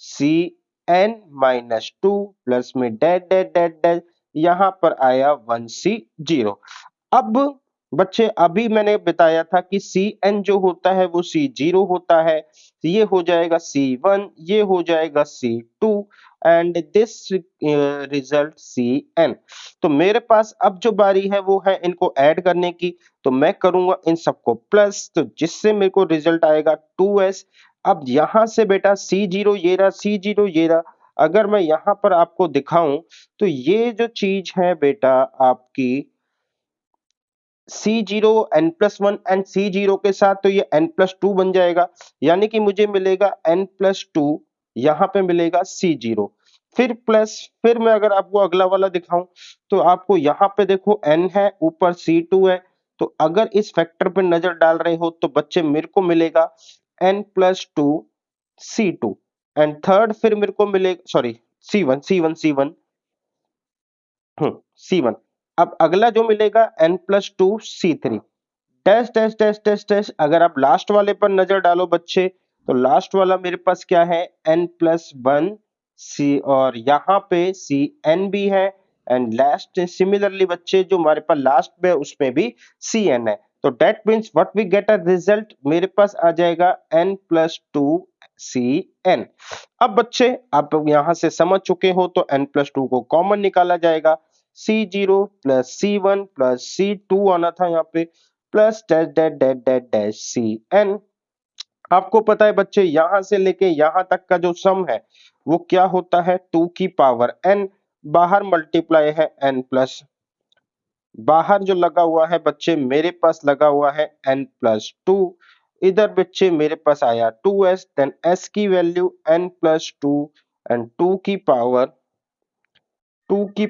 Cn-2 प्लस में डैट डैट डैट डैट, यहां पर आया 1C0। अब बच्चे अभी मैंने बताया था कि Cn जो होता है वो C0 होता है, तो ये हो जाएगा C1, ये हो जाएगा C2 and this result Cn। तो मेरे पास अब जो बारी है वो है इनको ऐड करने की, तो मैं करूंगा इन सबको प्लस, तो जिससे मेरे को रिजल्ट आएगा 2s। अब यहां से बेटा C0 ये रहा, C0 ये रहा, अगर मैं यहां पर आपको दिखाऊं तो ये जो चीज है बेटा आपकी C0 n+1 एंड C0 के साथ, तो ये n+2 बन जाएगा, यानी कि मुझे मिलेगा n+2, यहां पे मिलेगा C0, फिर प्लस, फिर मैं अगर आपको अगला वाला दिखाऊं तो आपको यहां पे देखो n है, ऊपर C2 है, तो अगर इस फैक्टर पे नजर डाल रहे हो तो बच्चे मेरे को मिलेगा n+2 C2 एंड थर्ड फिर मेरे को मिलेगा, सॉरी C1 C1। अब अगला जो मिलेगा n+2 C3 dash dash dash dash dash, अगर आप लास्ट वाले पर नजर डालो बच्चे तो लास्ट वाला मेरे पास क्या है n+1 C, और यहाँ पे Cn भी है एंड लास्ट सिमिलरली बच्चे जो हमारे पास लास्ट में उसमें भी Cn है, तो that means what we get a result, मेरे पास आ जाएगा n+2 Cn। अब बच्चे आप यहां से समझ चुके हो, तो n+2 को कॉमन निकाला जाएगा, C0 plus C1 plus C2 आना था यहाँ पे, plus dash dash dash dash dash Cn। आपको पता है बच्चे यहां से लेके यहां तक का जो सम है वो क्या होता है 2 की पावर n, बाहर मल्टीप्लाई है n प्लस, बाहर जो लगा हुआ है बच्चे मेरे पास लगा हुआ है n+2, इधर बच्चे मेरे पास आया 2s, देन s की वैल्यू n+2 एंड 2 की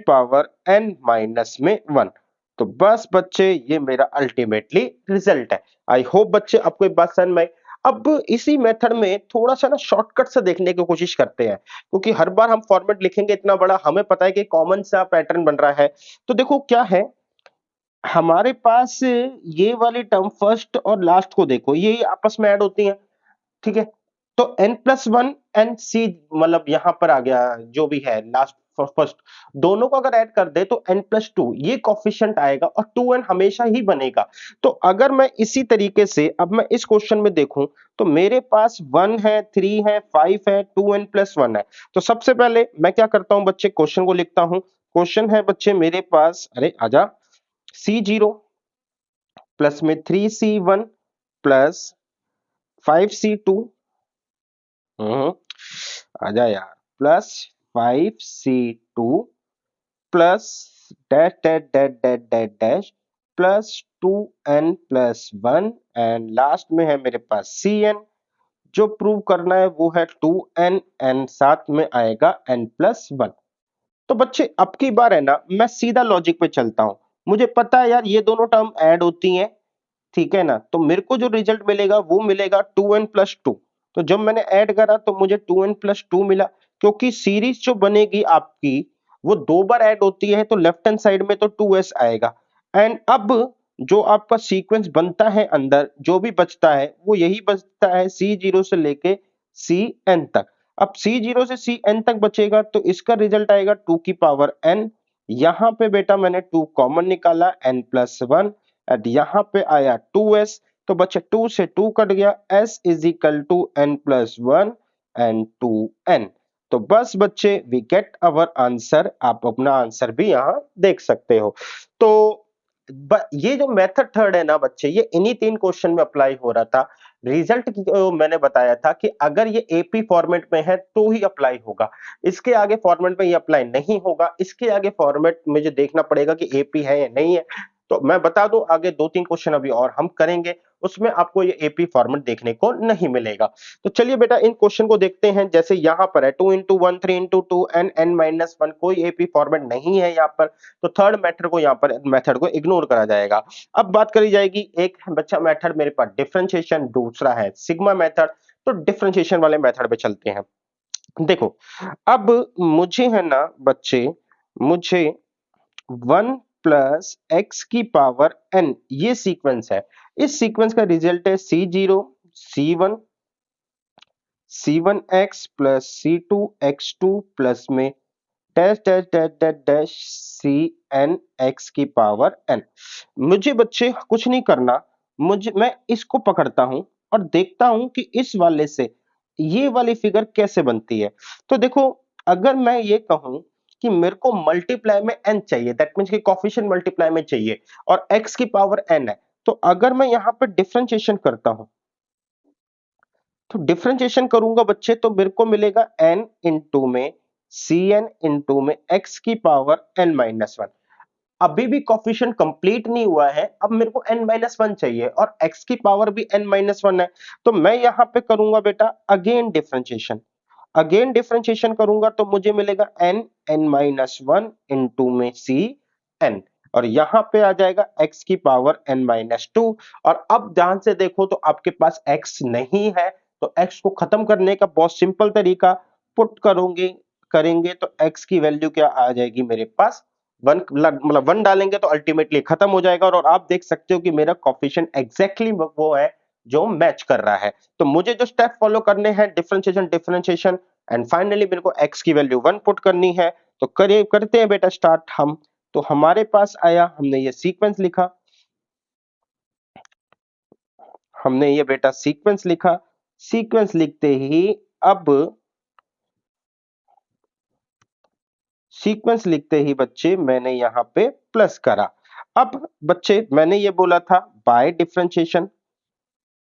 पावर n-1। तो बस बच्चे ये मेरा अल्टीमेटली रिजल्ट है। आई होप बच्चे आपको एक बात समझ में आई। अब इसी मेथड में थोड़ा सा ना शॉर्टकट से देखने की कोशिश करते हैं, क्योंकि हर बार हम फॉर्मेट लिखेंगे इतना बड़ा, हमें पता है कि कॉमन सा पैटर्न बन रहा है। तो देखो क्या है, हमारे पास ये वाली टर्म फर्स्ट और लास्ट को देखो, ये आपस में ऐड होती हैं, ठीक है। तो n+1 एंड c, मतलब यहां पर आ गया जो भी है लास्ट फर्स्ट, दोनों को अगर ऐड कर दे तो n+2 ये कोफिशिएंट आएगा और 2n हमेशा ही बनेगा। तो अगर मैं इसी तरीके से अब मैं इस क्वेश्चन में देखूं तो मेरे पास 1 है, 3 है, 5 है, 2n+1 है। तो सबसे पहले मैं क्या करता हूं बच्चे, क्वेश्चन को लिखता हूं, क्वेश्चन है बच्चे मेरे पास, अरे आजा, C0 प्लस में 3C1 प्लस 5C2, आजा यार, plus 5C2 plus dash dash dash dash dash dash plus 2n plus 1 and last में है मेरे पास Cn। जो प्रूव करना है वो है 2n एंड साथ में आएगा n प्लस 1। तो बच्चे अब की बार है ना, मैं सीधा लॉजिक पे चलता हूं। मुझे पता है यार ये दोनों टर्म ऐड होती हैं, ठीक है ना, तो मेरे को जो रिजल्ट मिलेगा वो मिलेगा 2n प्लस 2। तो जब मैंने ऐड करा तो मुझे 2n प्लस 2 मिला, क्योंकि सीरीज जो बनेगी आपकी वो दो बार ऐड होती है, तो लेफ्ट हैंड साइड में तो 2s आएगा। एंड अब जो आपका सीक्वेंस बनता है अंदर, जो भी बचता है वो यही बचता है C0 से लेके Cn तक। अब C0 से Cn तक बचेगा तो इसका रिजल्ट आएगा 2 की पावर n। यहां पे बेटा मैंने 2 कॉमन निकाला, n प्लस 1 एंड यहाँ पे आया 2s। तो बच्चे 2 से 2 कट गया, s is equal to n plus 1 and 2n। तो बस बच्चे वी गेट अवर आंसर। आप अपना आंसर भी यहाँ देख सकते हो। तो ये जो मेथड थर्ड है ना बच्चे, ये इन्हीं 3 क्वेश्चन में अप्लाई हो रहा था। रिजल्ट मैंने बताया था कि अगर ये एपी फॉर्मेट में है तो ही अप्लाई होगा, इसके आगे फॉर्मेट में ये अप्लाई नहीं होगा। इसके आगे फॉर्मेट मुझे देखना पड़ेगा कि एपी है या नहीं है। तो मैं बता दूं, आगे 2-3 क्वेश्चन अभी और हम करेंगे, उसमें आपको ये एपी फॉर्मेट देखने को नहीं मिलेगा। तो चलिए बेटा इन क्वेश्चन को देखते हैं। जैसे यहां पर है 2 into 1 3 into 2 and n minus 1, कोई एपी फॉर्मेट नहीं है यहाँ पर, तो थर्ड मेथड को यहाँ पर मेथड को इग्नोर करा जाएगा। अब बात करी जाएगी, एक बच्चा मेथड मेरे पास डिफरेंशिएशन, दूसरा है सिग्मा मेथड। तो डिफरेंशिएशन वाले मेथड पे चलते हैं। देखो अब मुझे है ना बच्चे, मुझे 1 प्लस एक्स की पावर n, ये सीक्वेंस है। इस सीक्वेंस का रिजल्ट है C0 C1 C1x plus C2x2 plus में dash dash dash dash dash Cn x की पावर n। मुझे बच्चे कुछ नहीं करना, मैं इसको पकड़ता हूं और देखता हूं कि इस वाले से ये वाली फिगर कैसे बनती है। तो देखो, अगर मैं ये कहूं कि मेरे को मल्टीप्लाई में n चाहिए, दैट मीन्स कि कोफिशिएंट मल्टीप्लाई में चाहिए और x की पावर n है, तो अगर मैं यहां पर डिफरेंशिएशन करता हूं, तो डिफरेंशिएशन करूंगा बच्चे तो मेरे को मिलेगा n इंटू में Cn इंटू में x की पावर n माइनस 1। अभी भी कोफिशिएंट कंप्लीट नहीं हुआ है, अब मेरे को n माइनस 1 चाहिए और x की पावर भी n माइनस 1 है। तो मैं यहां पे करूंगा बेटा अगेन डिफरेंशिएशन। अगेन डिफरेंशिएशन करूंगा तो मुझे मिलेगा n माइनस 1 इंटू में Cn, और यहां पे आ जाएगा x की पावर n माइनस 2। और अब ध्यान से देखो तो आपके पास x नहीं है, तो x को खत्म करने का बहुत सिंपल तरीका, पुट करोगे करेंगे तो x की वैल्यू क्या आ जाएगी मेरे पास, 1, मतलब 1 डालेंगे तो अल्टीमेटली खत्म हो जाएगा। और आप देख सकते हो कि मेरा कोफिशिएंट एग्जैक्टली वो है जो मैच कर रहा है। तो मुझे जो स्टेप फॉलो करने हैं, डिफरेंशिएशन डिफरेंशिएशन एंड फाइनली मेरे को x की वैल्यू 1 पुट करनी है। तो करते हैं बेटा स्टार्ट हम। तो हमारे पास आया, हमने ये सीक्वेंस लिखा, हमने ये बेटा सीक्वेंस लिखा। सीक्वेंस लिखते ही अब सीक्वेंस लिखते ही बच्चे मैंने यहां पे प्लस करा। अब बच्चे मैंने ये बोला था बाय डिफरेंशिएशन,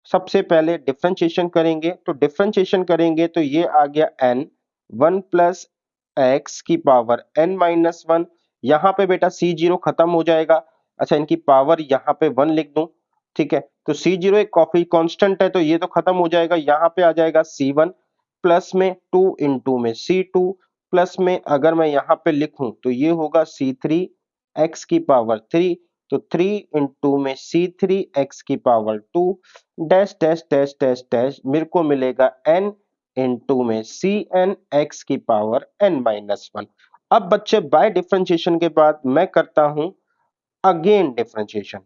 सबसे पहले डिफरेंशिएशन करेंगे, तो डिफरेंशिएशन करेंगे तो ये आ गया n 1 प्लस एक्स की पावर n माइनस 1। यहां पे बेटा C0 खत्म हो जाएगा। अच्छा, इनकी पावर यहां पे 1 लिख दूं, ठीक है। तो C0 एक कॉफी कांस्टेंट है तो ये तो खत्म हो जाएगा। यहां पे आ जाएगा C1 प्लस में 2 इंटू में C2 प्लस में, अगर मैं यहां पे लिखूं तो ये होगा C3 x की पावर 3। तो 3 इंटू में C3 x की power 2 dash dash dash dash dash, मेरे को मिलेगा n इंटू में Cn x की पावर n माइनस 1। अब बच्चे बाय डिफरेंशिएशन के बाद मैं करता हूं अगेन डिफरेंशिएशन।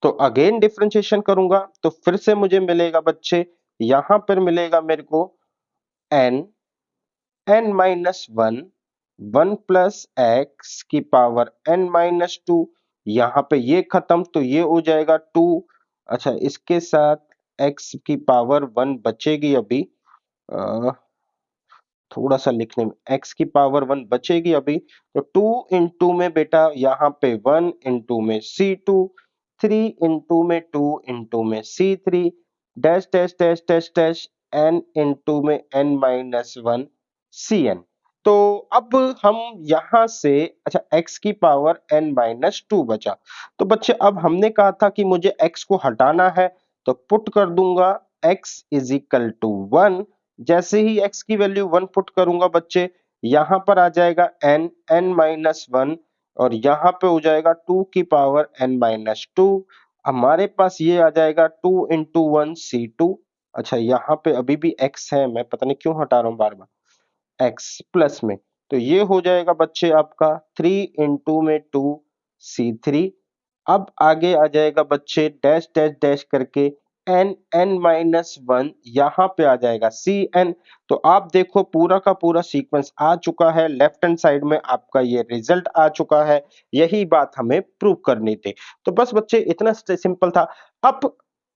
तो अगेन डिफरेंशिएशन करूंगा तो फिर से मुझे मिलेगा बच्चे, यहां पर मिलेगा मेरे को n माइनस 1 1 प्लस एक्स की पावर n माइनस 2। यहां पे ये खत्म तो ये हो जाएगा 2। अच्छा, इसके साथ x की पावर 1 बचेगी अभी, थोड़ा सा लिखने में x की पावर 1 बचेगी अभी, तो 2 इंटू में बेटा यहाँ पे 1 इंटू में C2, 3 इंटू में 2 इंटू में C3, dash dash dash dash dash n into में n माइनस 1 Cn। तो अब हम यहां से अच्छा x की पावर n माइनस 2 बचा। तो बच्चे अब हमने कहा था कि मुझे x को हटाना है, तो पुट कर दूंगा x इज इक्वल टू 1। जैसे ही x की वैल्यू 1 पुट करूंगा बच्चे, यहां पर आ जाएगा n माइनस 1 और यहाँ पे हो जाएगा 2 की पावर n माइनस 2। हमारे पास ये आ जाएगा 2 इंटू 1 C2। अच्छा यहाँ पे अभी भी x है, मैं पता नहीं क्यों हटा रहा हूँ बार बार, x प्लस में, तो ये हो जाएगा बच्चे आपका 3 इंटू में 2 C3। अब आगे आ जाएगा बच्चे डैश डैश डैश करके n माइनस 1, यहाँ पे आ जाएगा Cn। तो आप देखो पूरा का पूरा सीक्वेंस आ चुका है, लेफ्ट हैंड साइड में आपका ये रिजल्ट आ चुका है। यही बात हमें प्रूव करनी थी। तो बस बच्चे इतना सिंपल था। अब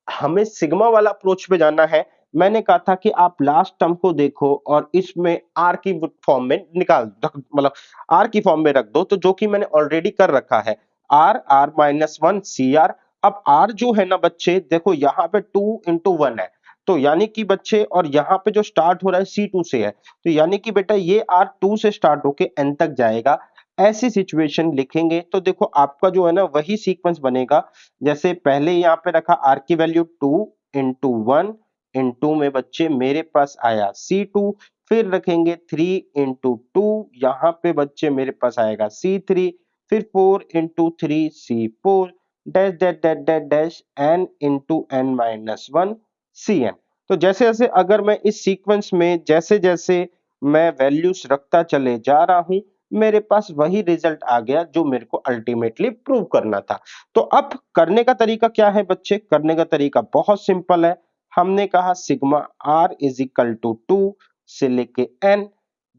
हमें सिग्मा वाला अप्रोच पे जाना है। मैंने कहा था कि आप लास्ट टर्म को देखो और इसमें आर की फॉर्म में मतलब आर की फॉर्म में रख दो, तो जो कि मैंने ऑलरेडी कर रखा है, R R minus 1 C R. अब आर जो है ना बच्चे, देखो यहाँ पे 2 इंटू 1 है, तो यानी कि बच्चे, और यहाँ पे जो स्टार्ट हो रहा है C2 से है, तो यानी कि बेटा ये आर 2 से स्टार्ट होके एन तक जाएगा। ऐसी सिचुएशन लिखेंगे तो देखो आपका जो है ना वही सीक्वेंस बनेगा। जैसे पहले यहाँ पे रखा आर की वैल्यू 2 इंटू 1 इंटू में बच्चे मेरे पास आया C2, फिर रखेंगे 3 इंटू 2, यहाँ पे बच्चे मेरे पास आएगा C3, फिर 4 into 3 C4, dash dash dash dash dash n into n minus 1 Cn। तो जैसे जैसे अगर मैं इस सीक्वेंस में जैसे जैसे मैं वैल्यूज रखता चले जा रहा हूं, मेरे पास वही रिजल्ट आ गया जो मेरे को अल्टीमेटली प्रूव करना था। तो अब करने का तरीका क्या है बच्चे? करने का तरीका बहुत सिंपल है। हमने कहा sigma R is equal to 2 से लेके n,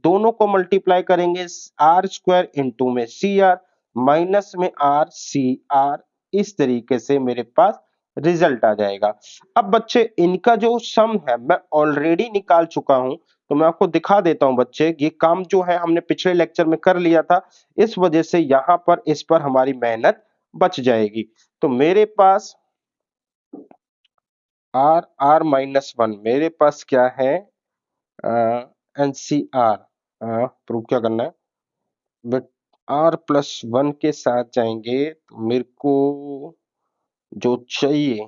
दोनों को मल्टीप्लाई करेंगे आर स्क्वायर इंटू में सी आर माइनस में आर सी आर, इस तरीके से मेरे पास रिजल्ट आ जाएगा। अब बच्चे इनका जो सम है मैं ऑलरेडी निकाल चुका हूं, तो मैं आपको दिखा देता हूं बच्चे। ये काम जो है हमने पिछले लेक्चर में कर लिया था, इस वजह से यहां पर इस पर हमारी मेहनत बच जाएगी। तो मेरे पास आर आर माइनस 1, मेरे पास क्या है एन सी आर, प्रूव क्या करना है बट आर प्लस 1 के साथ जाएंगे तो मेरे को जो चाहिए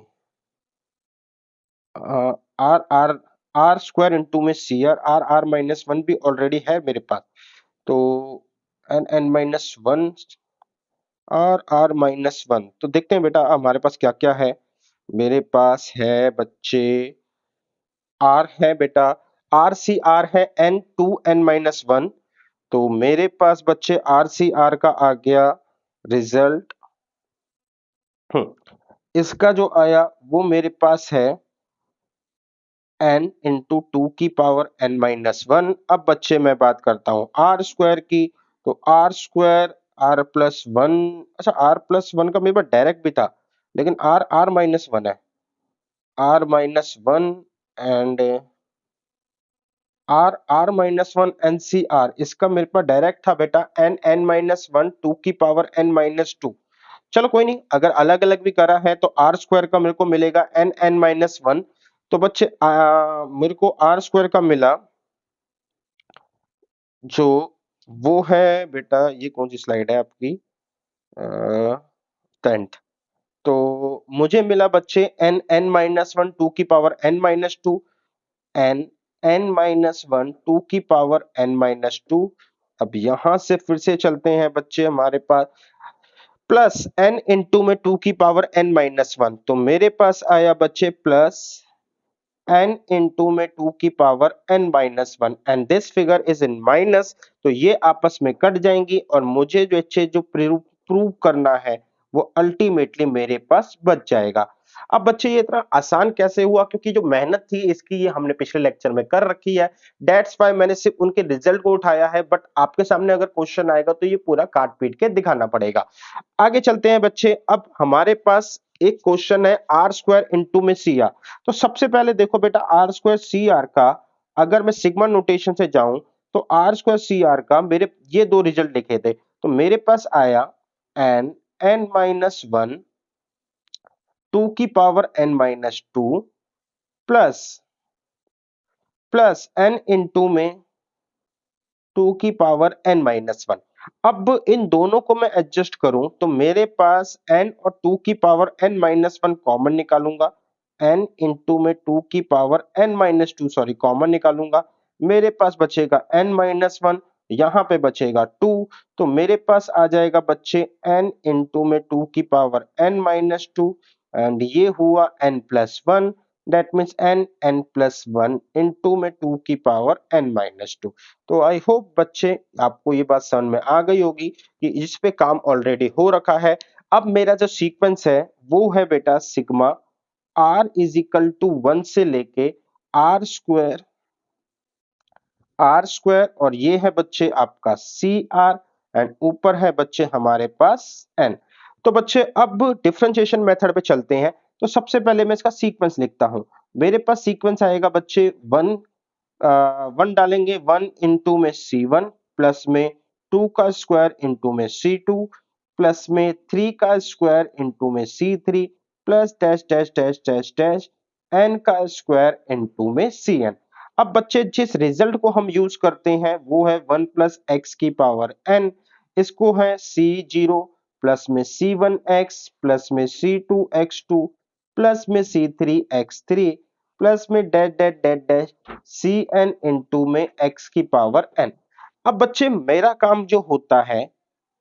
R R R square into में C R, R R minus 1 भी ऑलरेडी है मेरे पास, तो N N minus 1 R R minus 1। तो देखते हैं बेटा हमारे पास क्या क्या है। मेरे पास है बच्चे आर है बेटा, आर सी आर है एन टू एन माइनस 1, तो मेरे पास बच्चे आर सी आर का आ गया रिजल्ट। इसका जो आया वो मेरे पास है n इंटू 2 की पावर n माइनस 1। अब बच्चे मैं बात करता हूं आर स्क्वायर की, तो आर स्क्वायर आर प्लस 1, अच्छा आर प्लस 1 का मेरे पास डायरेक्ट भी था, लेकिन आर आर माइनस 1 है, R minus 1 and R R minus 1 N C R, इसका मेरे पास डायरेक्ट था बेटा एन एन माइनस 1 2 की पावर n माइनस 2। चलो कोई नहीं, अगर अलग अलग भी करा है तो आर स्क्वायर का मेरे को मिलेगा एन एन माइनस 1। तो बच्चे मेरे को आर स्क्वायर का मिला जो वो है बेटा, ये कौन सी स्लाइड है आपकी, 10th। तो मुझे मिला बच्चे एन एन माइनस 1 2 की power n minus 2, N N minus 1 2 की पावर n माइनस 2। अब यहां से फिर से चलते हैं बच्चे, हमारे पास प्लस n इंटू में 2 की पावर n माइनस 1, तो मेरे पास आया बच्चे प्लस n इंटू में 2 की power n minus 1 and this figure is in minus. तो ये आपस में कट जाएंगी और मुझे जो चीज जो प्रूव करना है वो अल्टीमेटली मेरे पास बच जाएगा। अब बच्चे ये इतना आसान कैसे हुआ? क्योंकि जो मेहनत थी इसकी ये हमने पिछले लेक्चर में कर रखी है, दैट्स व्हाई मैंने सिर्फ उनके रिजल्ट को उठाया है, बट आपके सामने अगर क्वेश्चन आएगा तो ये पूरा काट पीट के दिखाना पड़ेगा। आगे चलते हैं बच्चे। अब हमारे पास एक क्वेश्चन है आर स्क्वायर इंटू में सी आर। तो सबसे पहले देखो बेटा आर स्क्वायर सी आर का अगर मैं सिग्मा नोटेशन से जाऊं तो आर स्क्वायर सी आर का मेरे ये दो रिजल्ट लिखे थे, तो मेरे पास आया N N minus one two की power N minus two plus plus N into में टू की पावर एन माइनस वन। अब इन दोनों को मैं एडजस्ट करूं तो मेरे पास n और 2 की power n minus one common निकालूंगा, n इंटू में 2 की power n minus two sorry common निकालूंगा, मेरे पास बचेगा n माइनस वन, यहां पे बचेगा 2, तो मेरे पास आ जाएगा बच्चे n इंटू में 2 की power n minus two and ये हुआ n plus one, that means n plus one into में 2 की पावर n माइनस टू। तो आई होप बच्चे आपको ये बात समझ में आ गई होगी कि इस पे काम ऑलरेडी हो रखा है। अब मेरा जो सीक्वेंस है वो है बेटा sigma r is equal to one से लेके आर स्क्वायर और ये है बच्चे आपका सी आर एंड ऊपर है बच्चे हमारे पास एन। तो बच्चे अब डिफरेंशिएशन मेथड पे चलते हैं। तो सबसे पहले मैं इसका सीक्वेंस लिखता हूं। मेरे पास सीक्वेंस आएगा बच्चे वन डालेंगे, वन इंटू में सी वन प्लस में टू का स्क्वायर इंटू में सी टू प्लस में थ्री का स्क्वायर इंटू में C three plus dash dash dash dash dash N का स्क्वायर इंटू में सी एन। अब बच्चे जिस रिजल्ट को हम यूज करते हैं वो है वन प्लस एक्स की पावर एन, इसको है सी जीरो प्लस में सी वन एक्स प्लस में C two x two plus में C three x three plus में dash dash dash dash C N into में एक्स की पावर एन। अब बच्चे मेरा काम जो होता है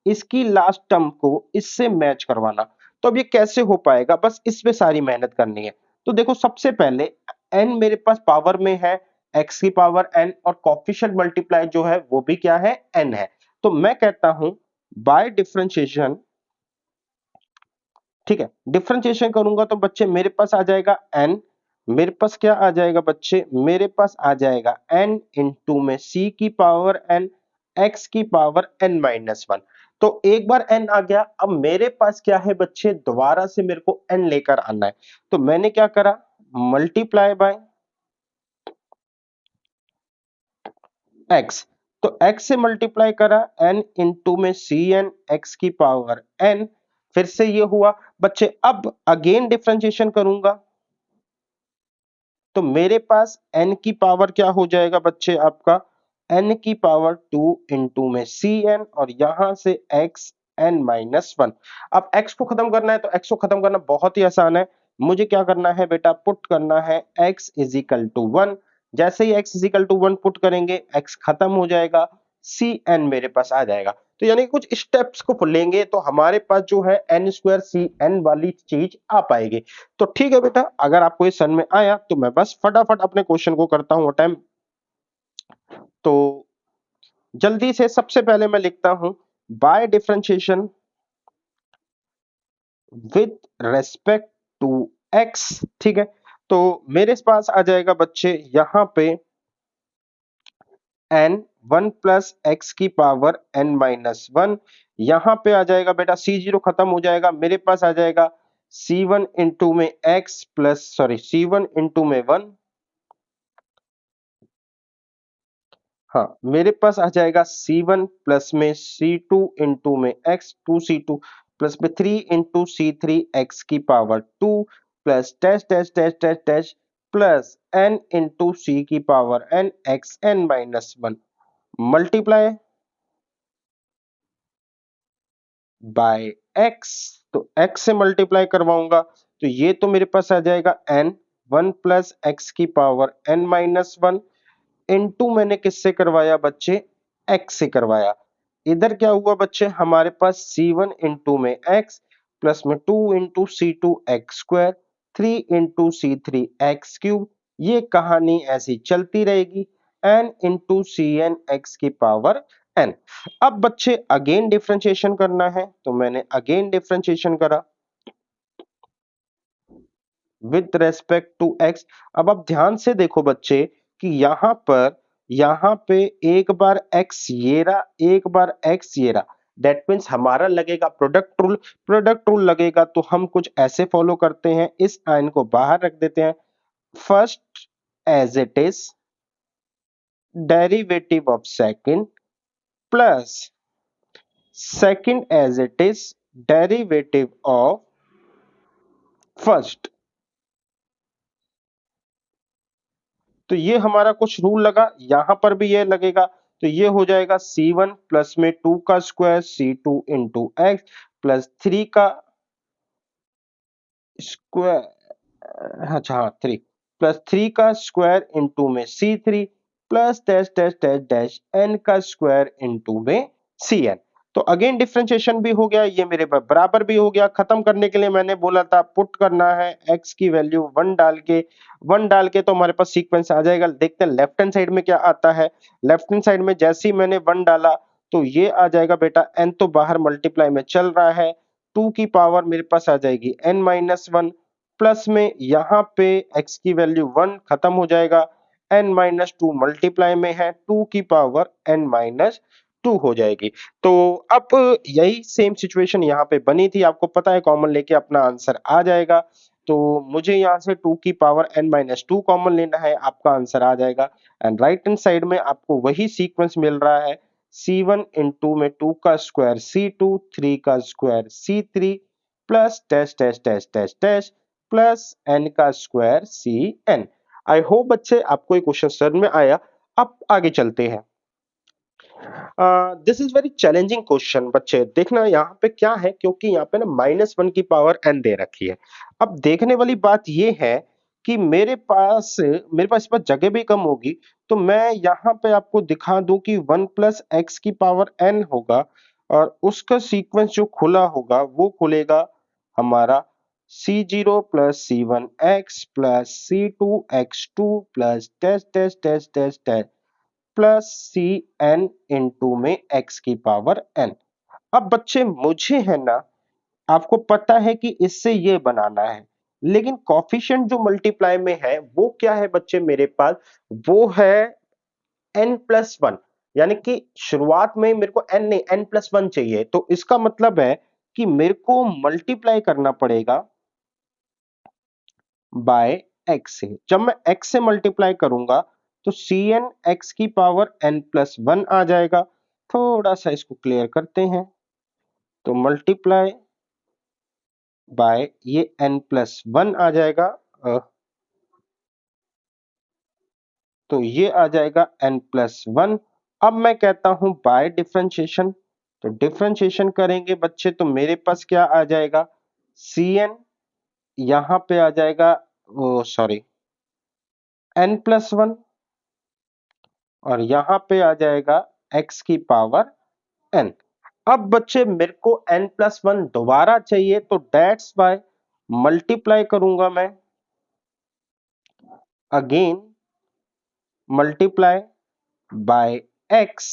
इसकी लास्ट टर्म को इससे मैच करवाना। तो अब ये कैसे हो पाएगा, बस इस पे सारी मेहनत करनी है। तो देखो सबसे पहले n मेरे पास पावर में है x की पावर n और कोफिशिएंट मल्टीप्लाई जो है वो भी क्या है n है। तो मैं कहता हूं बाय डिफरेंशिएशन, ठीक है, डिफरेंशिएशन करूंगा तो बच्चे मेरे पास आ जाएगा n, मेरे पास क्या आ जाएगा बच्चे, मेरे पास आ जाएगा n इंटू में c की पावर n x की पावर n माइनस वन। तो एक बार n आ गया, अब मेरे पास क्या है बच्चे, दोबारा से मेरे को n लेकर आना है। तो मैंने क्या करा, मल्टीप्लाई बाय x, तो x से मल्टीप्लाई करा n इंटू में सी एन एक्स की पावर n, फिर से ये हुआ बच्चे। अब अगेन डिफरेंशिएशन करूंगा तो मेरे पास n की पावर क्या हो जाएगा बच्चे आपका, n की पावर टू इंटू में सी एन और यहां से x n माइनस वन। अब x को खत्म करना है तो x को खत्म करना बहुत ही आसान है, मुझे क्या करना है बेटा, पुट करना है x is equal to one. जैसे ही x is equal to one put करेंगे x खत्म हो जाएगा, सी एन मेरे पास आ जाएगा। तो यानी कुछ स्टेप्स को लेंगे तो हमारे पास जो है एन स्क्वायर सी एन वाली चीज आ पाएगी। तो ठीक है बेटा, अगर आपको ये समझ में आया तो मैं बस फटाफट अपने क्वेश्चन को करता हूं अटेम्प्ट। तो जल्दी से सबसे पहले मैं लिखता हूं by differentiation with respect to x, ठीक है। तो मेरे पास आ जाएगा बच्चे यहां पे n वन प्लस एक्स की पावर n माइनस वन, यहां पे आ जाएगा बेटा सी जीरो खत्म हो जाएगा, मेरे पास आ जाएगा सी वन इंटू में X plus sorry C one into में वन, हाँ मेरे पास आ जाएगा सी वन प्लस में सी टू इंटू में X two C two plus में three into C three X की power two plus dash dash dash dash dash plus N into C की power N X N minus one multiply by x। तो x से मल्टीप्लाई करवाऊंगा तो ये तो मेरे पास आ जाएगा n वन प्लस एक्स की power n minus one into मैंने किससे करवाया बच्चे, x से करवाया। इधर क्या हुआ बच्चे, हमारे पास c1 इंटू में x प्लस में two into C two x square three into C three x cube, ये कहानी ऐसी चलती रहेगी n into C N x की पावर n। अब बच्चे अगेन डिफरेंशिएशन करना है तो मैंने अगेन डिफरेंशिएशन करा विद रेस्पेक्ट टू x। अब आप ध्यान से देखो बच्चे कि यहां पे एक बार x ये रहा, एक बार x ये रहा, दैट मीन्स हमारा लगेगा प्रोडक्ट रूल। प्रोडक्ट रूल लगेगा तो हम कुछ ऐसे फॉलो करते हैं, इस आयन को बाहर रख देते हैं, first as it is derivative of second plus second as it is derivative of first. तो ये हमारा कुछ रूल लगा, यहां पर भी ये लगेगा। तो ये हो जाएगा C1 प्लस में 2 का square C2 into x plus 3 का स्क्वायर, अच्छा हाँ 3 प्लस 3 का स्क्वायर इंटू में C3 plus dash dash dash dash n का स्क्वायर इंटू में Cn। तो अगेन डिफरेंशिएशन भी हो गया, ये मेरे बराबर भी हो गया। खत्म करने के लिए मैंने बोला था पुट करना है x की वैल्यू 1 डाल के तो हमारे पास सीक्वेंस आ जाएगा। देखते हैं लेफ्ट हैंड साइड में क्या आता है। लेफ्ट हैंड साइड में जैसे ही मैंने 1 डाला तो ये आ जाएगा बेटा n, तो बाहर मल्टीप्लाई में चल रहा है, 2 की पावर मेरे पास आ जाएगी n माइनस 1 प्लस में यहाँ पे x की वैल्यू 1 खत्म हो जाएगा, n माइनस 2 मल्टीप्लाई में है, 2 की पावर n माइनस 2 हो जाएगी। तो अब यही सेम सिचुएशन यहाँ पे बनी थी, आपको पता है कॉमन लेके अपना आंसर आ जाएगा। तो मुझे यहाँ से 2 की पावर n माइनस 2 कॉमन लेना है, आपका आंसर आ जाएगा। एंड राइट हैंड साइड में आपको वही सीक्वेंस मिल रहा है, C1 इंटू में 2 का स्क्वायर C2, 3 का square C3 plus dash dash dash dash dash plus n का स्क्वायर Cn। आई होप बच्चे आपको ये क्वेश्चन समझ में आया। अब आगे चलते हैं। This is very challenging question बच्चे, देखना यहाँ पे क्या है, क्योंकि यहाँ पे ना -1 की पावर n दे रखी है। अब देखने वाली बात ये है कि मेरे पास इस पर जगह भी कम होगी, तो मैं यहाँ पे आपको दिखा दूं कि 1 प्लस एक्स की पावर n होगा और उसका सीक्वेंस जो खुला होगा वो खुलेगा हमारा C0 plus C1 x plus C2 x2 plus dash dash dash dash dash plus Cn into में x की पावर n। अब बच्चे मुझे है ना, आपको पता है कि इससे ये बनाना है, लेकिन कॉफिशिएंट जो मल्टीप्लाई में है वो क्या है बच्चे मेरे पास, वो है n प्लस 1। यानी कि शुरुआत में मेरे को n नहीं n प्लस 1 चाहिए, तो इसका मतलब है कि मेरे को मल्टीप्लाई करना पड़ेगा बाय x से। जब मैं x से मल्टीप्लाई करूंगा तो Cn x की पावर n प्लस 1 आ जाएगा। थोड़ा सा इसको क्लियर करते हैं, तो मल्टीप्लाई बाय ये n प्लस 1 आ जाएगा। तो ये आ जाएगा n प्लस 1। अब मैं कहता हूं बाय डिफरेंशिएशन, तो डिफरेंशिएशन करेंगे बच्चे तो मेरे पास क्या आ जाएगा, Cn यहां पे आ जाएगा, सॉरी n प्लस 1 और यहां पे आ जाएगा x की पावर n। अब बच्चे मेरे को n प्लस 1 दोबारा चाहिए, तो डेट्स बाय मल्टीप्लाई करूंगा मैं, अगेन मल्टीप्लाई बाय x,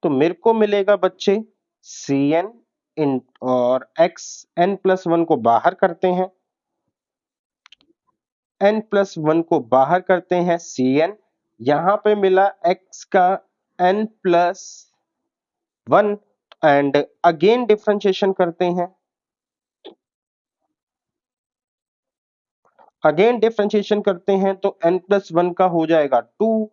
तो मेरे को मिलेगा बच्चे Cn इन और x, n प्लस 1 को बाहर करते हैं, n प्लस 1 को बाहर करते हैं Cn, यहां पे मिला x का n plus 1 and again differentiation करते हैं, अगेन डिफरेंशिएशन करते हैं तो n प्लस 1 का हो जाएगा 2।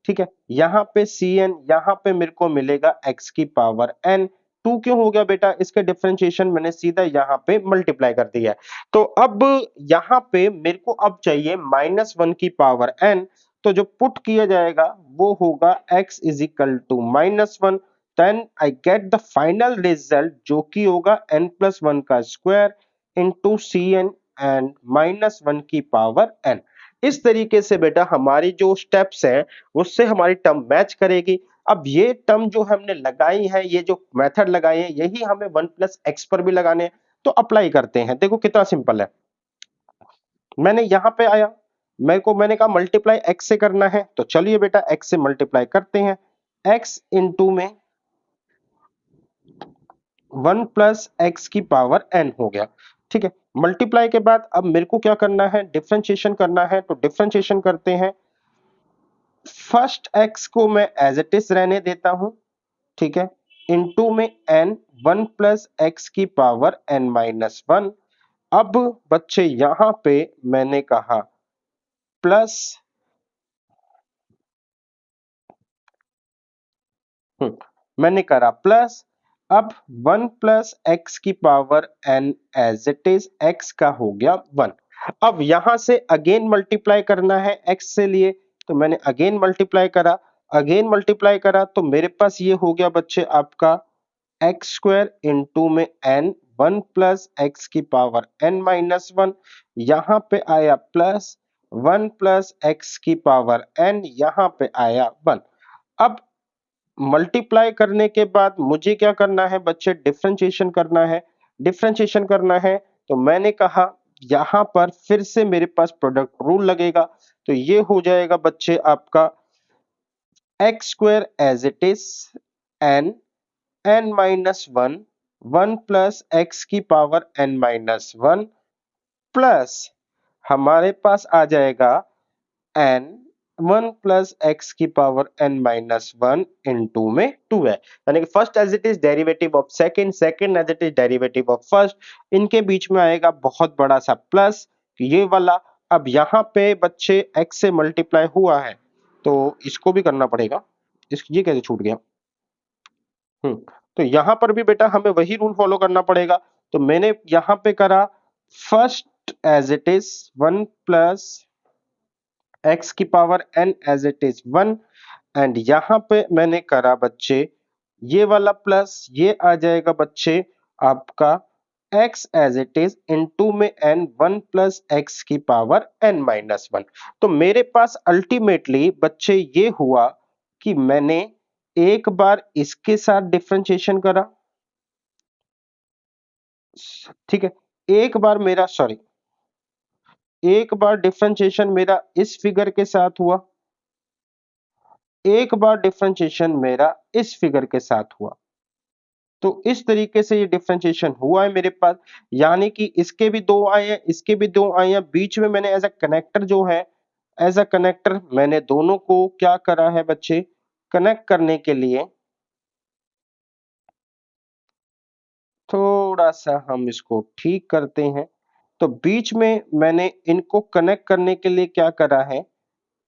ठीक है, यहां पे Cn, यहां पे मेरे को मिलेगा x की पावर n। 2 क्यों हो गया बेटा, इसके डिफरेंशिएशन मैंने सीधा यहां पे मल्टीप्लाई कर दिया है। तो अब यहां पे मेरे को अब चाहिए -1 की पावर n, तो जो पुट किया जाएगा वो होगा x is equal to -1, then I get the final result जो कि होगा n प्लस 1 का स्क्वायर इंटू Cn एंड -1 की पावर n। इस तरीके से बेटा हमारी जो स्टेप्स हैं उससे हमारी टर्म मैच करेगी। अब ये टर्म जो हमने लगाई है, ये जो मेथड लगाए हैं, यही हमें 1 प्लस एक्स पर भी लगाने हैं। तो अप्लाई करते हैं, देखो कितना सिंपल है। मैंने यहां पे आया, मैंने कहा मल्टीप्लाई एक्स से करना है, तो चलिए बेटा एक्स से मल्टीप्लाई करते हैं। एक्स इंटू में 1 प्लस एक्स की पावर n हो गया। ठीक है, मल्टीप्लाई के बाद अब मेरे को क्या करना है, डिफरेंशिएशन करना है, तो डिफरेंशिएशन करते हैं। फर्स्ट एक्स को मैं एज इट इज रहने देता हूं, ठीक है, इनटू में n, 1 प्लस एक्स की पावर n माइनस 1। अब बच्चे यहां पे मैंने कहा प्लस मैंने करा प्लस, अब 1 प्लस एक्स की power n as it is x का हो गया 1। अब यहां से अगेन मल्टीप्लाई करना है x से लिए, तो मैंने अगेन मल्टीप्लाई करा तो मेरे पास ये हो गया बच्चे आपका एक्स स्क्वायर इंटू में n 1 प्लस एक्स की पावर n माइनस 1, यहां पे आया प्लस 1 प्लस एक्स की पावर n, यहां पे आया 1। अब मल्टीप्लाई करने के बाद मुझे क्या करना है बच्चे, डिफरेंशिएशन करना है। डिफरेंशिएशन करना है तो मैंने कहा यहां पर फिर से मेरे पास प्रोडक्ट रूल लगेगा, तो ये हो जाएगा बच्चे आपका x square as it is n minus 1 1 plus x की पावर n माइनस 1 प्लस हमारे पास आ जाएगा n 1 प्लस एक्स की पावर n माइनस 1 इनटू में 2 है, यानी कि first as it is derivative of second, second as it is derivative of first, इनके बीच में आएगा बहुत बड़ा सा प्लस ये वाला। अब यहाँ पे बच्चे x से मल्टीप्लाई हुआ है तो इसको भी करना पड़ेगा, इस ये कैसे छूट गया। तो यहां पर भी बेटा हमें वही रूल फॉलो करना पड़ेगा, तो मैंने यहां पे करा first as it is 1 plus x की power n as it is 1, and यहां पे मैंने करा बच्चे ये वाला प्लस, ये आ जाएगा बच्चे आपका x as it is into में n 1 प्लस एक्स की पावर n माइनस 1। तो मेरे पास अल्टीमेटली बच्चे ये हुआ कि मैंने एक बार इसके साथ डिफरेंशिएशन करा, ठीक है, एक बार मेरा सॉरी एक बार डिफरेंशिएशन मेरा इस फिगर के साथ हुआ, एक बार डिफरेंशिएशन मेरा इस फिगर के साथ हुआ। तो इस तरीके से ये डिफरेंशिएशन हुआ है मेरे पास, यानी कि इसके भी दो आए हैं, इसके भी दो आए हैं, बीच में मैंने एज अ कनेक्टर जो है, एज अ कनेक्टर मैंने दोनों को क्या करा है बच्चे, कनेक्ट करने के लिए थोड़ा सा हम इसको ठीक करते हैं। तो बीच में मैंने इनको कनेक्ट करने के लिए क्या करा है,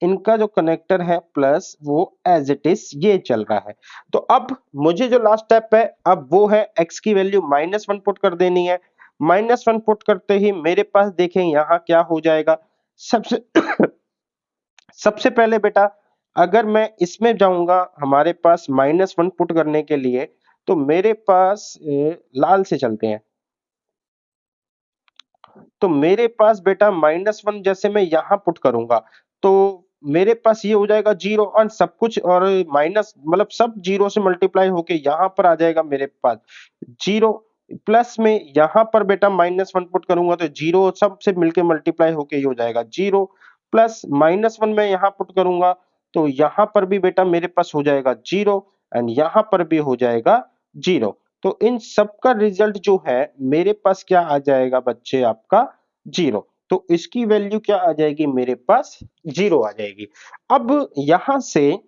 इनका जो कनेक्टर है प्लस वो एज इट इज ये चल रहा है। तो अब मुझे जो लास्ट स्टेप है अब वो है x की वैल्यू -1 पुट कर देनी है। -1 पुट करते ही मेरे पास देखें यहाँ क्या हो जाएगा, सबसे सबसे पहले बेटा अगर मैं इसमें जाऊंगा हमारे पास -1 पुट करने के लिए, तो मेरे पास लाल से चलते हैं, तो मेरे पास बेटा -1 जैसे मैं यहां पुट करूंगा तो मेरे पास ये हो जाएगा 0 और सब कुछ, और माइनस मतलब सब 0 से मल्टीप्लाई होके यहां पर आ जाएगा मेरे पास 0, प्लस में यहां पर बेटा -1 पुट करूंगा तो 0 सब से मिलके मल्टीप्लाई होके ये हो जाएगा 0, प्लस -1 मैं यहां पुट करूंगा तो यहां पर भी बेटा मेरे पास हो जाएगा 0 एंड यहां पर भी हो जाएगा 0। तो इन सब का रिजल्ट जो है मेरे पास क्या आ जाएगा बच्चे आपका 0। तो इसकी वैल्यू क्या आ जाएगी मेरे पास 0 आ जाएगी। अब यहां से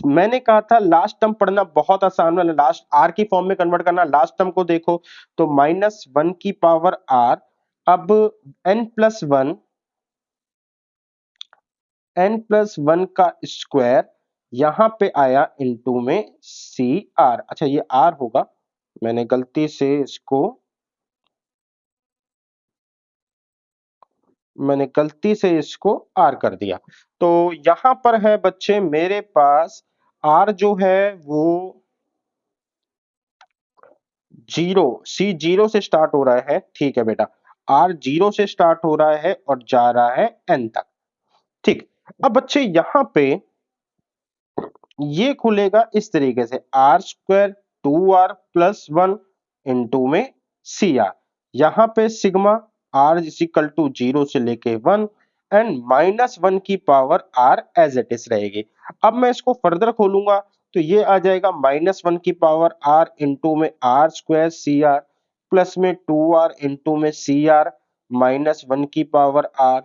मैंने कहा था लास्ट टर्म पढ़ना बहुत आसान है, लास्ट आर की फॉर्म में कन्वर्ट करना। लास्ट टर्म को देखो तो -1 की पावर आर, अब n+1 का स्क्वायर यहां पे आया इनटू में सी आर, अच्छा ये आर होगा, मैंने गलती से इसको आर कर दिया। तो यहां पर है बच्चे मेरे पास आर जो है वो 0, सी 0 से स्टार्ट हो रहा है, ठीक है बेटा, आर 0 से स्टार्ट हो रहा है और जा रहा है एन तक, ठीक। अब बच्चे यहां पे ये खुलेगा इस तरीके से are square 2r plus 1 into में सी आर, यहां पे sigma R is equal to 0 से लेके 1 एंड -1 की power R as it is रहेगी। अब मैं इसको फर्दर खोलूंगा तो ये आ जाएगा -1 की पावर आर इंटू में R square C R plus में 2r इंटू में सी आर -1 की पावर आर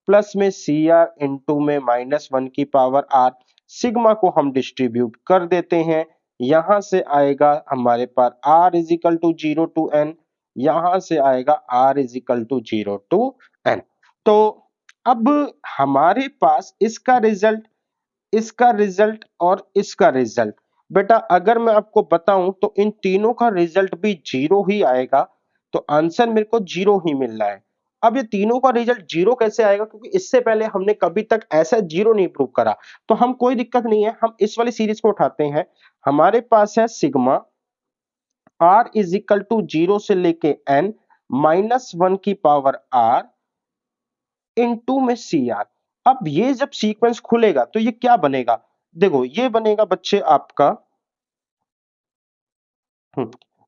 प्लस में सी आर इंटू में -1 की पावर आर, सिग्मा को हम डिस्ट्रीब्यूट कर देते हैं, यहां से आएगा हमारे पास r is equal to 0 to n, यहां से आएगा r is equal to 0 to n। तो अब हमारे पास इसका रिजल्ट इसका रिजल्ट और इसका रिजल्ट। बेटा अगर मैं आपको बताऊं तो इन तीनों का रिजल्ट भी जीरो ही आएगा, तो आंसर मेरे को जीरो ही मिल रहा है। अब ये तीनों का रिजल्ट जीरो कैसे आएगा, क्योंकि इससे पहले हमने कभी तक ऐसा जीरो नहीं प्रूव करा। तो हम कोई दिक्कत नहीं है, हम इस वाली सीरीज को उठाते हैं। हमारे पास है sigma r is equal to zero से लेके n माइनस वन की पावर r इनटू में सी आर। अब ये जब सीक्वेंस खुलेगा तो ये क्या बनेगा, देखो ये बनेगा बच्चे आपका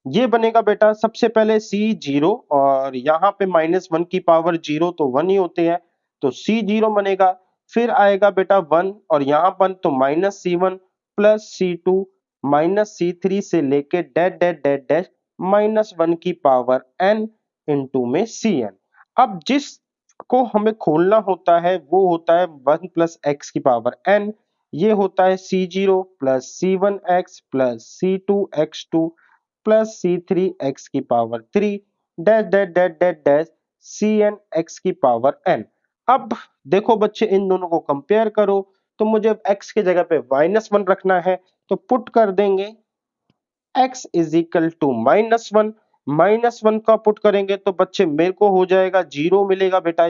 ये बनेगा बेटा सबसे पहले सी जीरो, और यहां पे माइनस वन की पावर जीरो तो वन ही होते हैं, तो सी जीरो बनेगा। फिर आएगा बेटा वन, और यहां पर तो minus C one plus C two minus C three से लेके डेट डेट डेट डेट माइनस वन की पावर एन इंटू में सी एन। अब जिस को हमें खोलना होता है वो होता है वन प्लस एक्स की पावर एन, ये होता है C zero plus C one X plus C two x two plus C three X की power three dash dash dash dash dash C N x की पावर एन। अब देखो बच्चे इन दोनों को कंपेयर करो, तो मुझे एक्स की जगह पे माइनस वन रखना है, तो पुट कर देंगे x is equal to minus one का पुट करेंगे तो बच्चे मेरे को हो जाएगा जीरो मिलेगा बेटा,